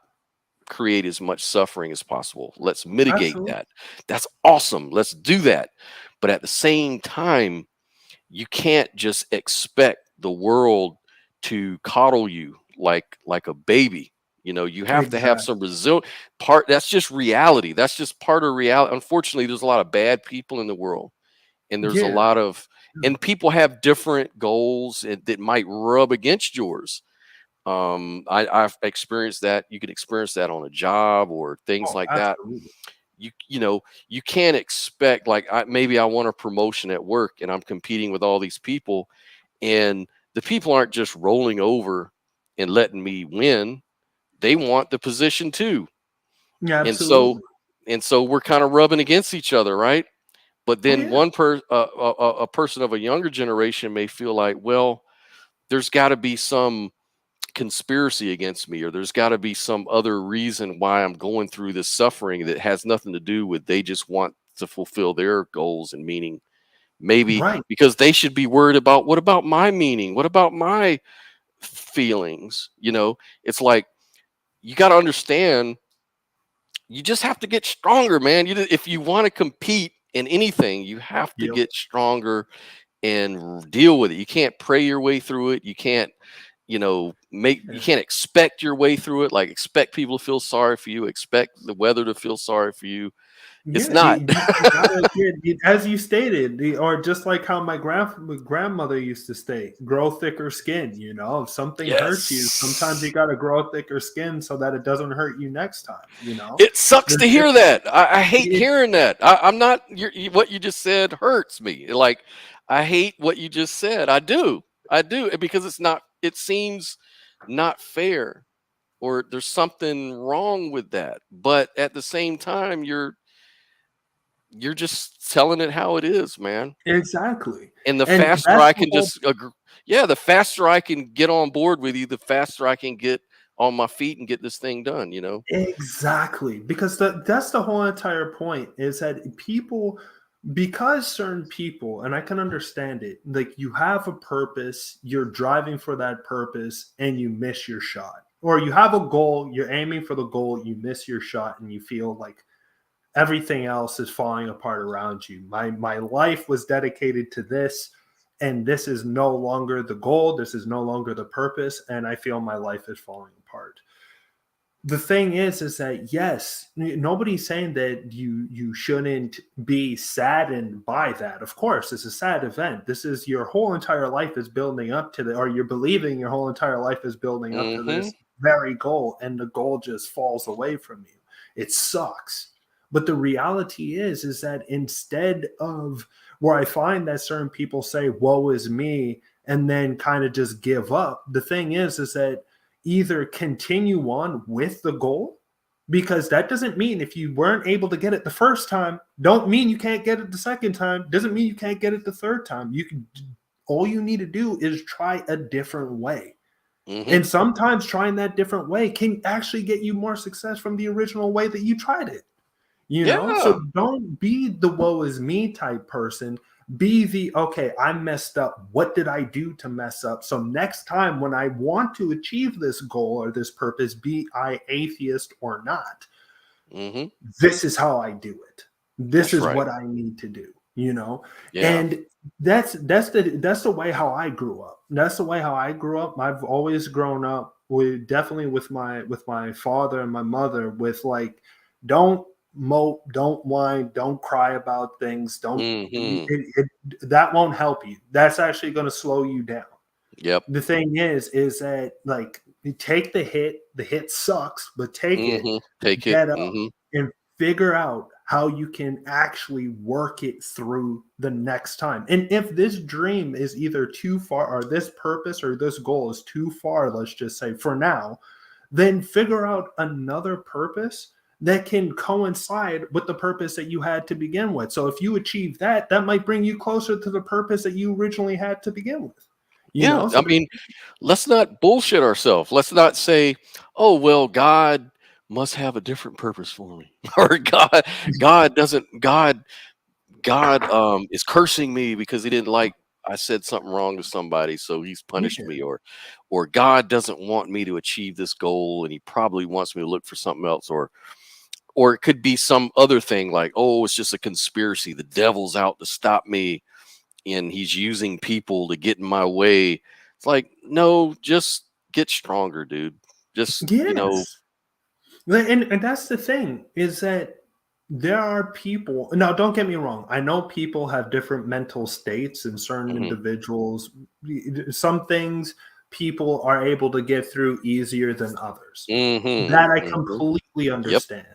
create as much suffering as possible. Let's mitigate Absolutely. that. That's awesome. Let's do that. But at the same time, you can't just expect the world to coddle you like a baby. You have to have Exactly. some resilient part. That's just reality. That's just part of reality. Unfortunately, there's a lot of bad people in the world, and there's a Yeah. lot of Mm. and people have different goals that might rub against yours. I've experienced that. You can experience that on a job or things Oh, like that. absolutely. You can't expect, like, maybe I want a promotion at work and I'm competing with all these people, and the people aren't just rolling over and letting me win. They want the position too. Yeah, And so absolutely. we're kind of rubbing against each other, right? But Oh, then yeah. a person of a younger generation may feel like, well, there's got to be some conspiracy against me, or there's got to be some other reason why I'm going through this suffering that has nothing to do with they just want to fulfill their goals and meaning. Maybe Right. because they should be worried about, what about my meaning, what about my feelings. It's like, you got to understand, you just have to get stronger, man. If you want to compete in anything, you have to Yep. get stronger and deal with it. You can't pray your way through it. You can't, you Yeah. can't expect your way through it. Like, expect people to feel sorry for you, expect the weather to feel sorry for you. It's Yeah, not. you gotta, as you stated, or just like how my grandmother used to state, grow thicker skin. You know, if something hurts you, sometimes you Yes. gotta grow thicker skin so that it doesn't hurt you next time. You know, It sucks The- to hear that. I hate it- hearing that. I'm not. What you just said hurts me. Like, I hate what you just said. I do. I do because it's not. It seems not fair, or there's something wrong with that. But at the same time, you're just telling it how it is, man. exactly, And the and faster that's I the can whole. just yeah, the faster I can get on board with you, the faster I can get on my feet and get this thing done, you know? Exactly, because that's the whole entire point is that people, because certain people, and I can understand it, like you have a purpose, you're driving for that purpose, and you miss your shot. Or you have a goal, you're aiming for the goal, you miss your shot, and you feel like everything else is falling apart around you. My life was dedicated to this, and this is no longer the goal, this is no longer the purpose, and I feel my life is falling apart. The thing is that yes, nobody's saying that you shouldn't be saddened by that. Of course, it's a sad event. This is your whole entire life is building up to the, or you're believing your whole entire life is building up to Mhm. this very goal, and the goal just falls away from you. It sucks. But the reality is that instead of, where I find that certain people say woe is me and then kind of just give up, the thing is that either continue on with the goal, because that doesn't mean if you weren't able to get it the first time, don't mean you can't get it the second time, doesn't mean you can't get it the third time. You can, all you need to do is try a different way. Mhm. And sometimes trying that different way can actually get you more success from the original way that you tried it. Yeah. So don't be the woe is me type person. Be the, okay, I messed up, what did I do to mess up, so next time when I want to achieve this goal or this purpose, be I atheist or not, Mhm. this is how I do it, this That's is right. what I need to do. Yeah. And that's the way how I grew up. That's the way how I grew up. I've always grown up with, definitely with my father and my mother, with like, don't mope, don't whine, don't cry about things, don't Mhm. that won't help you. That's actually going to slow you down. Yep. The thing is that, like, you take the hit sucks, but take it, Mhm. Take it. get up, Mhm. and figure out how you can actually work it through the next time. And if this dream is either too far, or this purpose or this goal is too far, let's just say for now, then figure out another purpose that can coincide with the purpose that you had to begin with. So if you achieve that, that might bring you closer to the purpose that you originally had to begin with. Yeah, So I mean, let's not bullshit ourselves. Let's not say, "Oh, well, God must have a different purpose for me," or God doesn't God is cursing me because he didn't like I said something wrong to somebody, so he's punished yeah, me, or God doesn't want me to achieve this goal, and he probably wants me to look for something else, or it could be some other thing like, oh, it's just a conspiracy. The devil's out to stop me, and he's using people to get in my way. It's like, no, just get stronger, dude. Just, yes. And that's the thing, is that there are people. Now, don't get me wrong. I know people have different mental states, and certain hmm individuals, some things people are able to get through easier than others. That I hmm completely Yep. understand.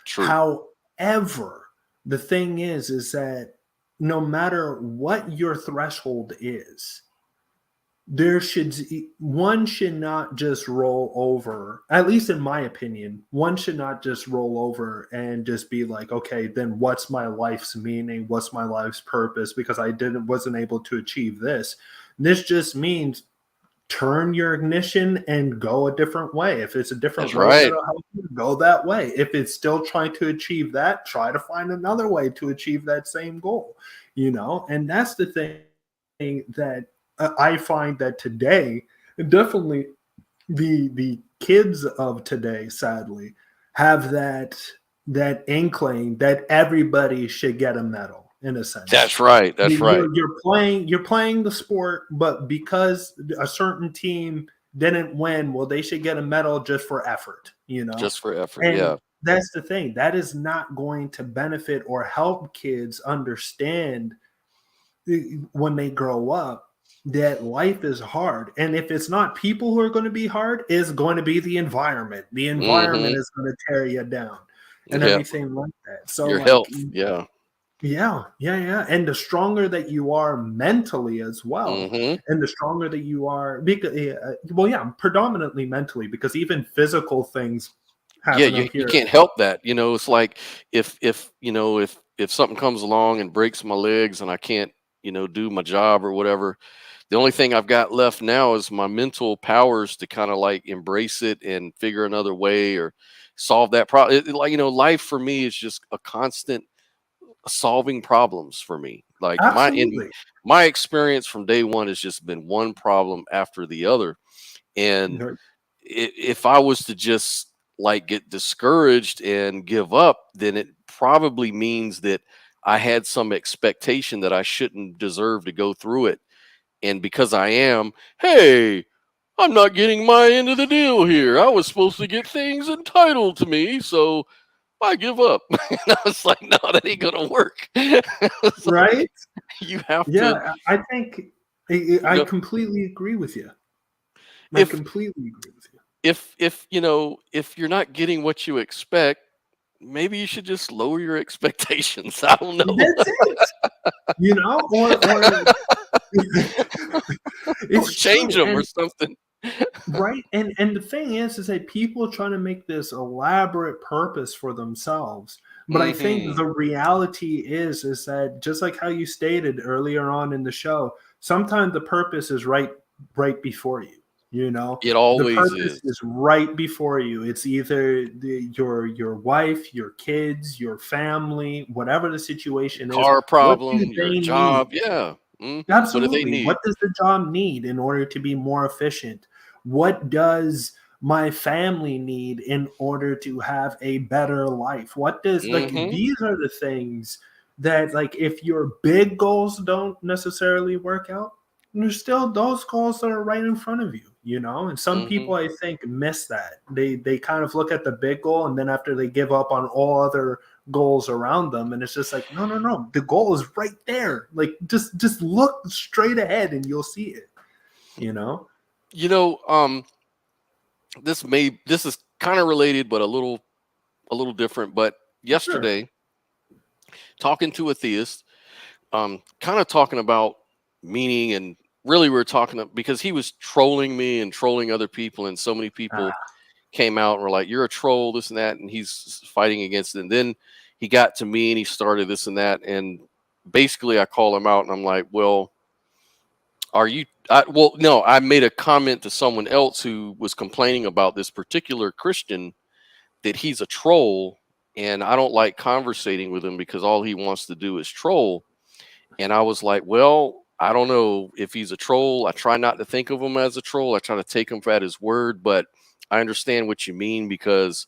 True. However, the thing is that no matter what your threshold is, there should one should not just roll over, at least in my opinion, one should not just roll over and just be like, okay, then what's my life's meaning, what's my life's purpose, because I wasn't able to achieve this just means turn your ignition and go a different way. If it's a different That's road right. that'll help you, go that way. If it's still trying to achieve that, try to find another way to achieve that same goal. And that's the thing that I find that today, definitely the kids of today, sadly, have that inkling that everybody should get a medal, in a sense. That's right. That's right. You're playing the sport, but because a certain team didn't win, well, they should get a medal just for effort. Just for effort. And Yeah. That's the thing. That is not going to benefit or help kids understand when they grow up that life is hard. And if it's not people who are going to be hard, it's going to be the environment. The environment Mm-hmm. is going to tear you down and Yeah. everything like that. So Your like health. Yeah. yeah. And the stronger that you are mentally as well, Mm-hmm. and the stronger that you are, because predominantly mentally, because even physical things Yeah, happen up you here as can't well. help that. It's like if if something comes along and breaks my legs and I can't, do my job or whatever, the only thing I've got left now is my mental powers to kind of like embrace it and figure another way or solve that problem. Like, life for me is just a constant solving problems for me. Like Absolutely. my experience from day one has just been one problem after the other. And Right. if I was to just like get discouraged and give up, then it probably means that I had some expectation that I shouldn't deserve to go through it. And because I am, hey, I'm not getting my end of the deal here. I was supposed to get things entitled to me, so I give up. And I was like, no, that ain't gonna work. It's like, Right? you have to, Yeah, I think you I know, completely agree with you. I if completely agree with you. if you're not getting what you expect, maybe you should just lower your expectations. I don't know. That's it. Or Or it's change true. them or And something. right. And the thing is that people are trying to make this elaborate purpose for themselves. But I think Hmm. the reality is that just like how you stated earlier on in the show, sometimes the purpose is right before you. It The always purpose is. is right before you. It's either your wife, your kids, your family, whatever the situation is. Car What do problem, your they need? job. Yeah. What do they Absolutely. need? What does the job need in order to be more efficient? What does my family need in order to have a better life? What does, like, Hmm. these are the things that, like, if your big goals don't necessarily work out, there's still those goals that are right in front of you. And some Hmm. people, I think, miss that. They kind of look at the big goal, and then after they give up on all other goals around them, and it's just like, no, the goal is right there. Like, just look straight ahead and you'll see it you know You know, this is kind of related, but a little different. But Sure. yesterday, talking to a theist, kind of talking about meaning, and really we were because he was trolling me and trolling other people, and so many people Ah, came out and were like, "You're a troll," this and that, and he's fighting against it. And then he got to me and he started this and that, and basically I call him out and I'm like, "Well, well, no, I made a comment to someone else who was complaining about this particular Christian that he's a troll, and I don't like conversating with him because all he wants to do is troll." And I was like, well, I don't know if he's a troll. I try not to think of him as a troll. I try to take him at his word, but I understand what you mean, because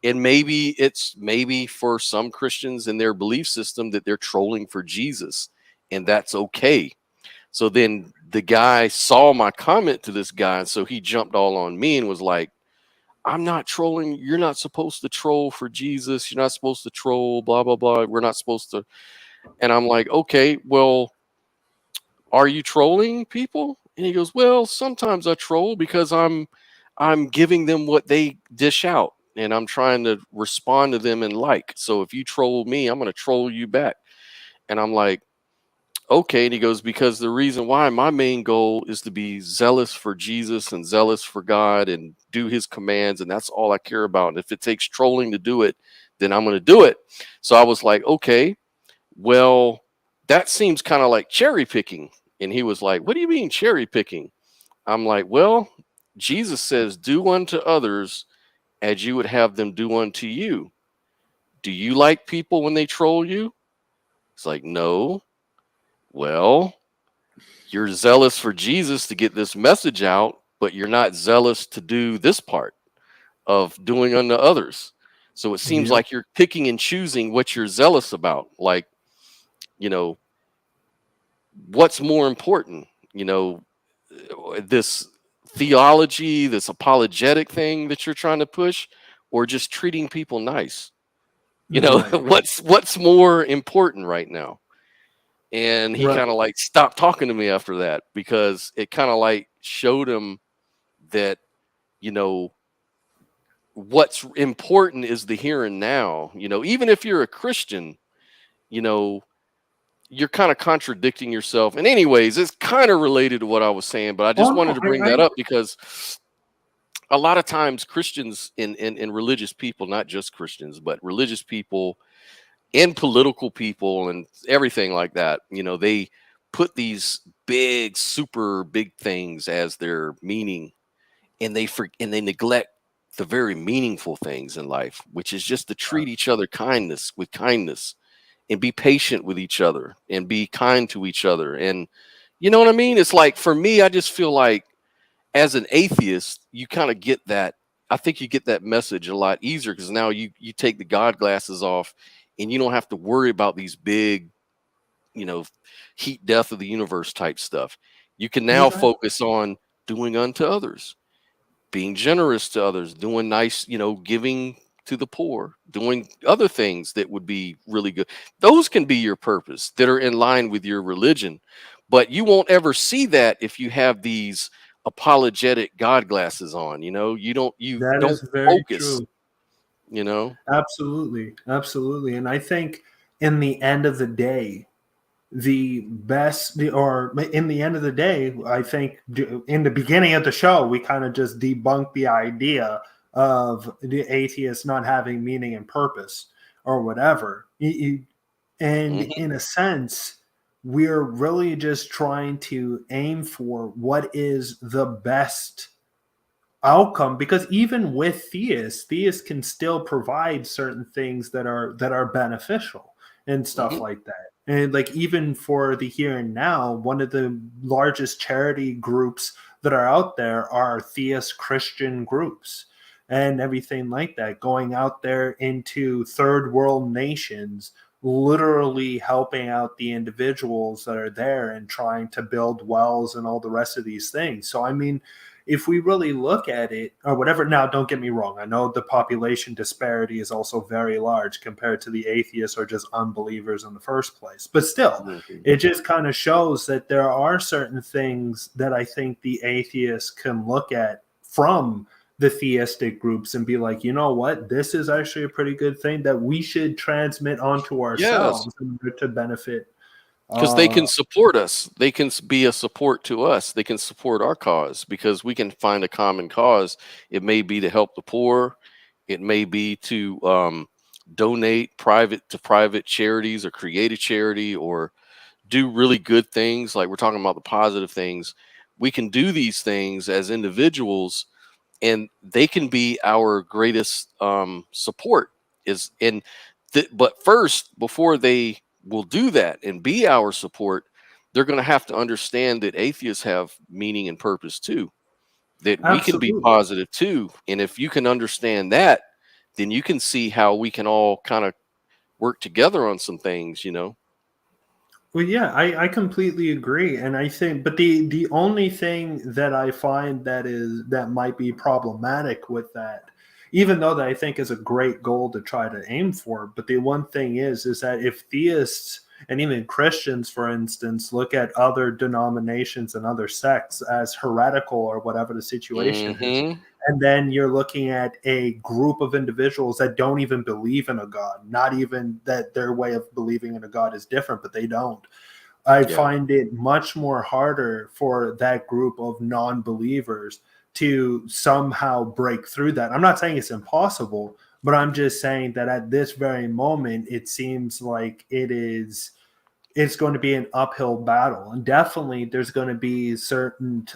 and maybe for some Christians in their belief system that they're trolling for Jesus, and that's okay. So then the guy saw my comment to this guy, and so he jumped all on me and was like, I'm not trolling. You're not supposed to troll for Jesus. You're not supposed to troll, blah, blah, blah. We're not supposed to. And I'm like, okay, well, are you trolling people? And he goes, well, sometimes I troll because I'm giving them what they dish out, and I'm trying to respond to them and like. So if you troll me, I'm going to troll you back. And I'm like, okay. And he goes, because the reason why my main goal is to be zealous for Jesus and zealous for God and do his commands. And that's all I care about. And if it takes trolling to do it, then I'm going to do it. So I was like, okay, well, that seems kind of like cherry picking. And he was like, what do you mean cherry picking? I'm like, well, Jesus says, do unto others as you would have them do unto you. Do you like people when they troll you? It's like, no. Well, you're zealous for Jesus to get this message out, but you're not zealous to do this part of doing unto others. So it seems yep. like you're picking and choosing what you're zealous about. Like, you know, what's more important? This theology, this apologetic thing that you're trying to push, or just treating people nice? You know, Right. what's more important right now? And he Right. kind of like stopped talking to me after that, because it kind of like showed him that, you know, what's important is the here and now. You know, even if you're a Christian, you know, you're kind of contradicting yourself. And anyways, it's kind of related to what I was saying, but I Oh just wanted no, to bring that up because a lot of times Christians and religious people, not just Christians, but religious people and political people and everything like that, you know, they put these big, super big things as their meaning, and they neglect the very meaningful things in life, which is just to treat each other with kindness, and be patient with each other and be kind to each other. And you know what I mean? It's like, for me, I just feel like as an atheist, you kind of get that. I think you get that message a lot easier, because now you take the God glasses off, and you don't have to worry about these big, you know, heat death of the universe type stuff. You can now right. focus on doing unto others, being generous to others, doing nice, you know, giving to the poor, doing other things that would be really good. Those can be your purpose, that are in line with your religion. But you won't ever see that if you have these apologetic God glasses on. You know, you That don't is very focus, true. you know. Absolutely. Absolutely. And I think in the end of the day, the best, or in the end of the day, I think in the beginning of the show, we kind of just debunked the idea of the atheist not having meaning and purpose or whatever. And Mhm. in a sense, we're really just trying to aim for what is the best outcome, because even with theists can still provide certain things that are beneficial and stuff Mhm. like that. And like, even for the here and now, one of the largest charity groups that are out there are theist Christian groups and everything like that, going out there into third world nations, literally helping out the individuals that are there and trying to build wells and all the rest of these things. So I mean, if we really look at it or whatever, now don't get me wrong, I know the population disparity is also very large compared to the atheists or just unbelievers in the first place, but still, Mhm. it just kind of shows that there are certain things that I think the atheists can look at from the theistic groups and be like, you know what, this is actually a pretty good thing that we should transmit onto Yes, ourselves in order to benefit. because they uh can support us. They can be a support to us. They can support our cause, because we can find a common cause. It may be to help the poor. It may be to donate private charities, or create a charity, or do really good things. Like, we're talking about the positive things. We can do these things as individuals, and they can be our greatest support. But first, before they will do that and be our support, they're going to have to understand that atheists have meaning and purpose too, that we can be Absolutely. positive too. And if you can understand that, then you can see how we can all kind of work together on some things, you know. Well, yeah, I completely agree, and I think, but the only thing that I find that might be problematic with that, even though that I think is a great goal to try to aim for, but the one thing is that if theists and even Christians, for instance, look at other denominations and other sects as heretical or whatever the situation is, Hmm. and then you're looking at a group of individuals that don't even believe in a God, not even that their way of believing in a God is different, but they don't. I Yeah. find it much more harder for that group of non believers to somehow break through that. I'm not saying it's impossible, but I'm just saying that at this very moment, it seems like it's going to be an uphill battle, and definitely there's going to be certain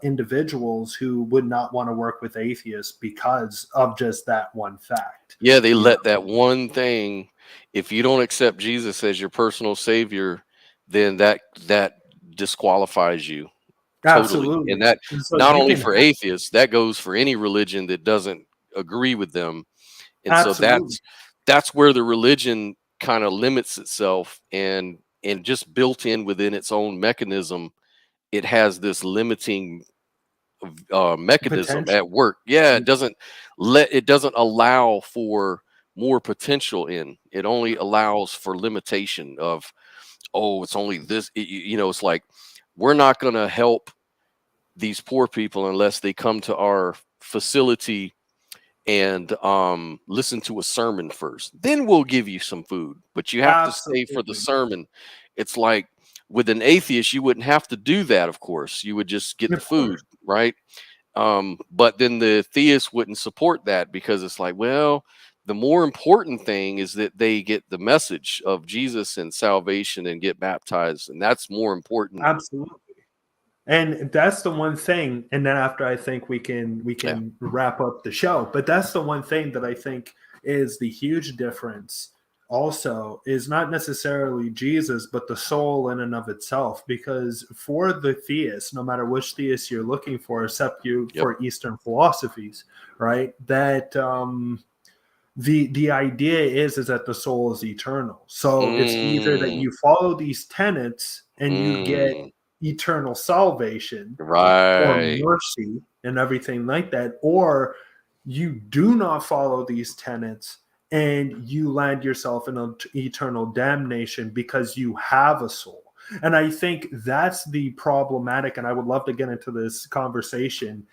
individuals who would not want to work with atheists because of just that one fact. Yeah, they You know, let that one thing, if you don't accept Jesus as your personal savior, then that disqualifies you totally. And absolutely. that, And so not you only can for atheists, that goes for any religion that doesn't agree with them. And so absolutely. that's where the religion kind of limits itself, and just built in within its own mechanism, it has this limiting mechanism Potential. at work. Yeah, it doesn't allow for more potential in. It only allows for limitation of, oh, it's only this. It's like we're not going to help these poor people unless they come to our facility and listen to a sermon first. Then we'll give you some food, but you have to stay for the Absolutely. sermon. It's like with an atheist, you wouldn't have to do that, of course. You would just get the Of course. food, right? But then the theist wouldn't support that because it's like, well, the more important thing is that they get the message of Jesus and salvation and get baptized, and that's more important. Absolutely. And that's the one thing. And then after, I think we can Yeah. wrap up the show. But that's the one thing that I think is the huge difference. Also, is not necessarily Jesus, but the soul in and of itself. Because for the theist, no matter which theist you're looking for, except for Eastern philosophies, right? That the idea is that the soul is eternal. So it's either that you follow these tenets and you get eternal salvation or Right. mercy and everything like that, or you do not follow these tenets and you land yourself in an eternal damnation because you have a soul. And I think that's the problematic, and I would love to get into this conversation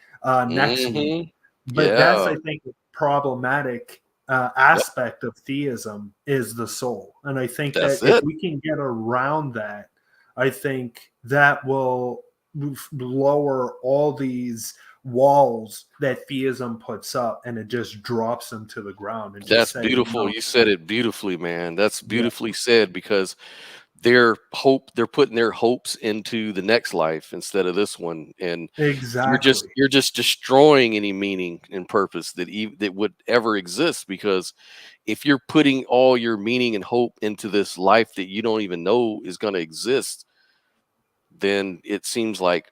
next week. But that's, Yeah. I think, the problematic Yep. aspect of theism is the soul. And I think That's that if it. we can get around that, I think that will lower all these walls that theism puts up, and it just drops them to the ground and just That's say, beautiful. no. You said it beautifully, man. That's Yeah, beautifully said because they're putting their hopes into the next life instead of this one, and exactly. you're just destroying any meaning and purpose that would ever exist, because if you're putting all your meaning and hope into this life that you don't even know is going to exist, then it seems like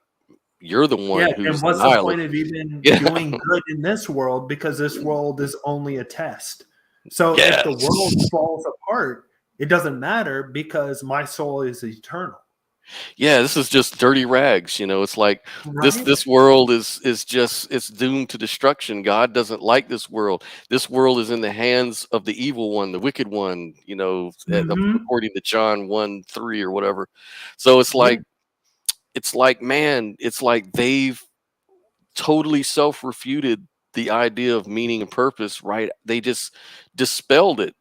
you're the Yeah, one and who's the what's the nihilist. point of even Yeah. doing good in this world, because this world is only a test. So if the world Yes. falls apart, it doesn't matter because my soul is eternal. Yeah, this is just dirty rags. It's like Right? this world is just, it's doomed to destruction. God doesn't like this world. This world is in the hands of the evil one, the wicked one, Hmm. according to John 1:3 or whatever. So Yeah, man, it's like they've totally self-refuted the idea of meaning and purpose, right? They just dispelled it.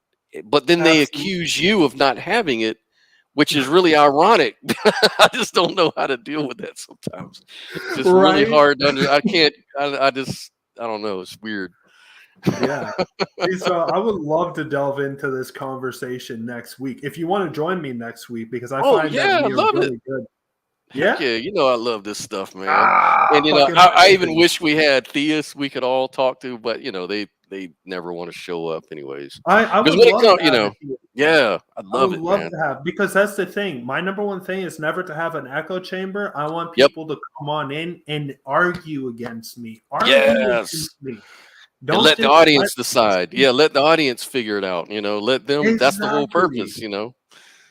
But then they absolutely. accuse you of not having it, which is really ironic. I just don't know how to deal with that sometimes. It's just really Right? hard to I can't I don't know. It's weird. Yeah. So I would love to delve into this conversation next week. If you want to join me next week, because I Oh find that yeah, I we are love it. really good. Heck Yeah? yeah, I love this stuff, man. And Fucking I even amazing. wish we had theists we could all talk to, but they never want to show up anyways. I Because would when it love comes, to have it. yeah, I I love would it, love man. to have, because that's the thing. My number one thing is never to have an echo chamber. I want Yep. people to come on in and argue against me. Argue Yes. against me. And Don't let the just let audience me decide. speak. Yeah, let the audience figure it out. Let them. That's the whole Exactly. purpose.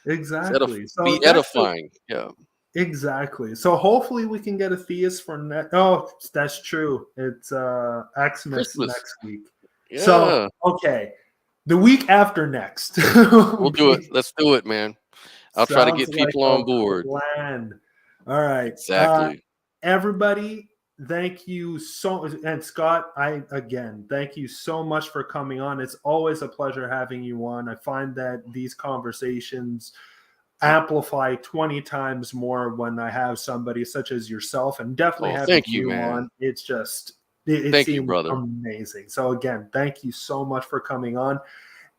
Exactly. So Be that's the edifying. Yeah. exactly. So hopefully we can get a theist for next. Oh, that's true. It's Xmas Christmas. next week. So Yeah. okay, the week after next. We'll do it. Let's do it, man. I'll try to Sounds get like people a on board. plan. All right. Exactly. Everybody, thank you so, and Scott, thank you so much for coming on. It's always a pleasure having you on. I find that these conversations amplify 20 times more when I have somebody such as yourself, and definitely Oh, having thank you, you man. on. It's just, it Thank you, seems brother. amazing. So again, thank you so much for coming on.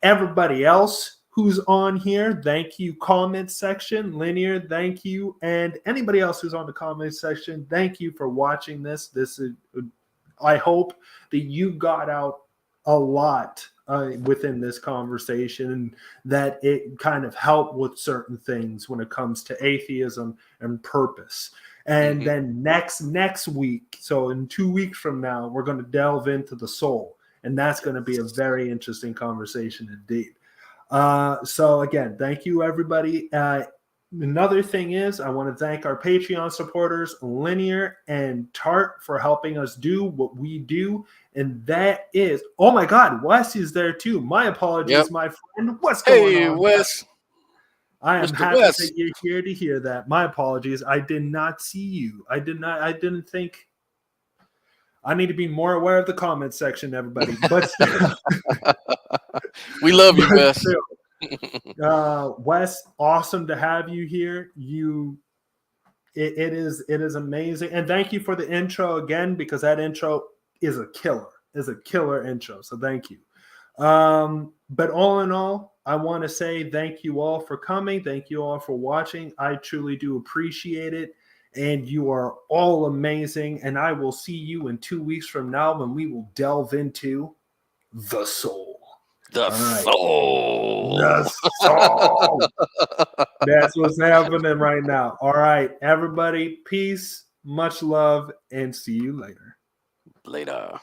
Everybody else who's on here, thank you. Comment section, Linear, thank you. And anybody else who's on the comment section, thank you for watching this. I hope that you got out a lot within this conversation, and that it kind of helped with certain things when it comes to atheism and purpose. And Hmm. then next week, so in 2 weeks from now, we're going to delve into the soul. And that's going to be a very interesting conversation indeed. So again, thank you, everybody. Another thing is, I want to thank our Patreon supporters, Linear and TART, for helping us do what we do. And that is, oh my God, Wes is there too. My apologies, my friend. What's going Hey, on? Wes. I am Mr. happy Wes. that you're here to hear that. My apologies. I did not see you. I didn't think. I need to be more aware of the comment section, everybody. But We love you, Wes. Wes, awesome to have you here. It is amazing, and thank you for the intro again, because that intro is a killer intro. So thank you. But all in all, I want to say thank you all for coming. Thank you all for watching. I truly do appreciate it. And you are all amazing. And I will see you in 2 weeks from now when we will delve into the soul. The soul. The soul. That's what's happening right now. All right, everybody. Peace, much love, and see you later. Later.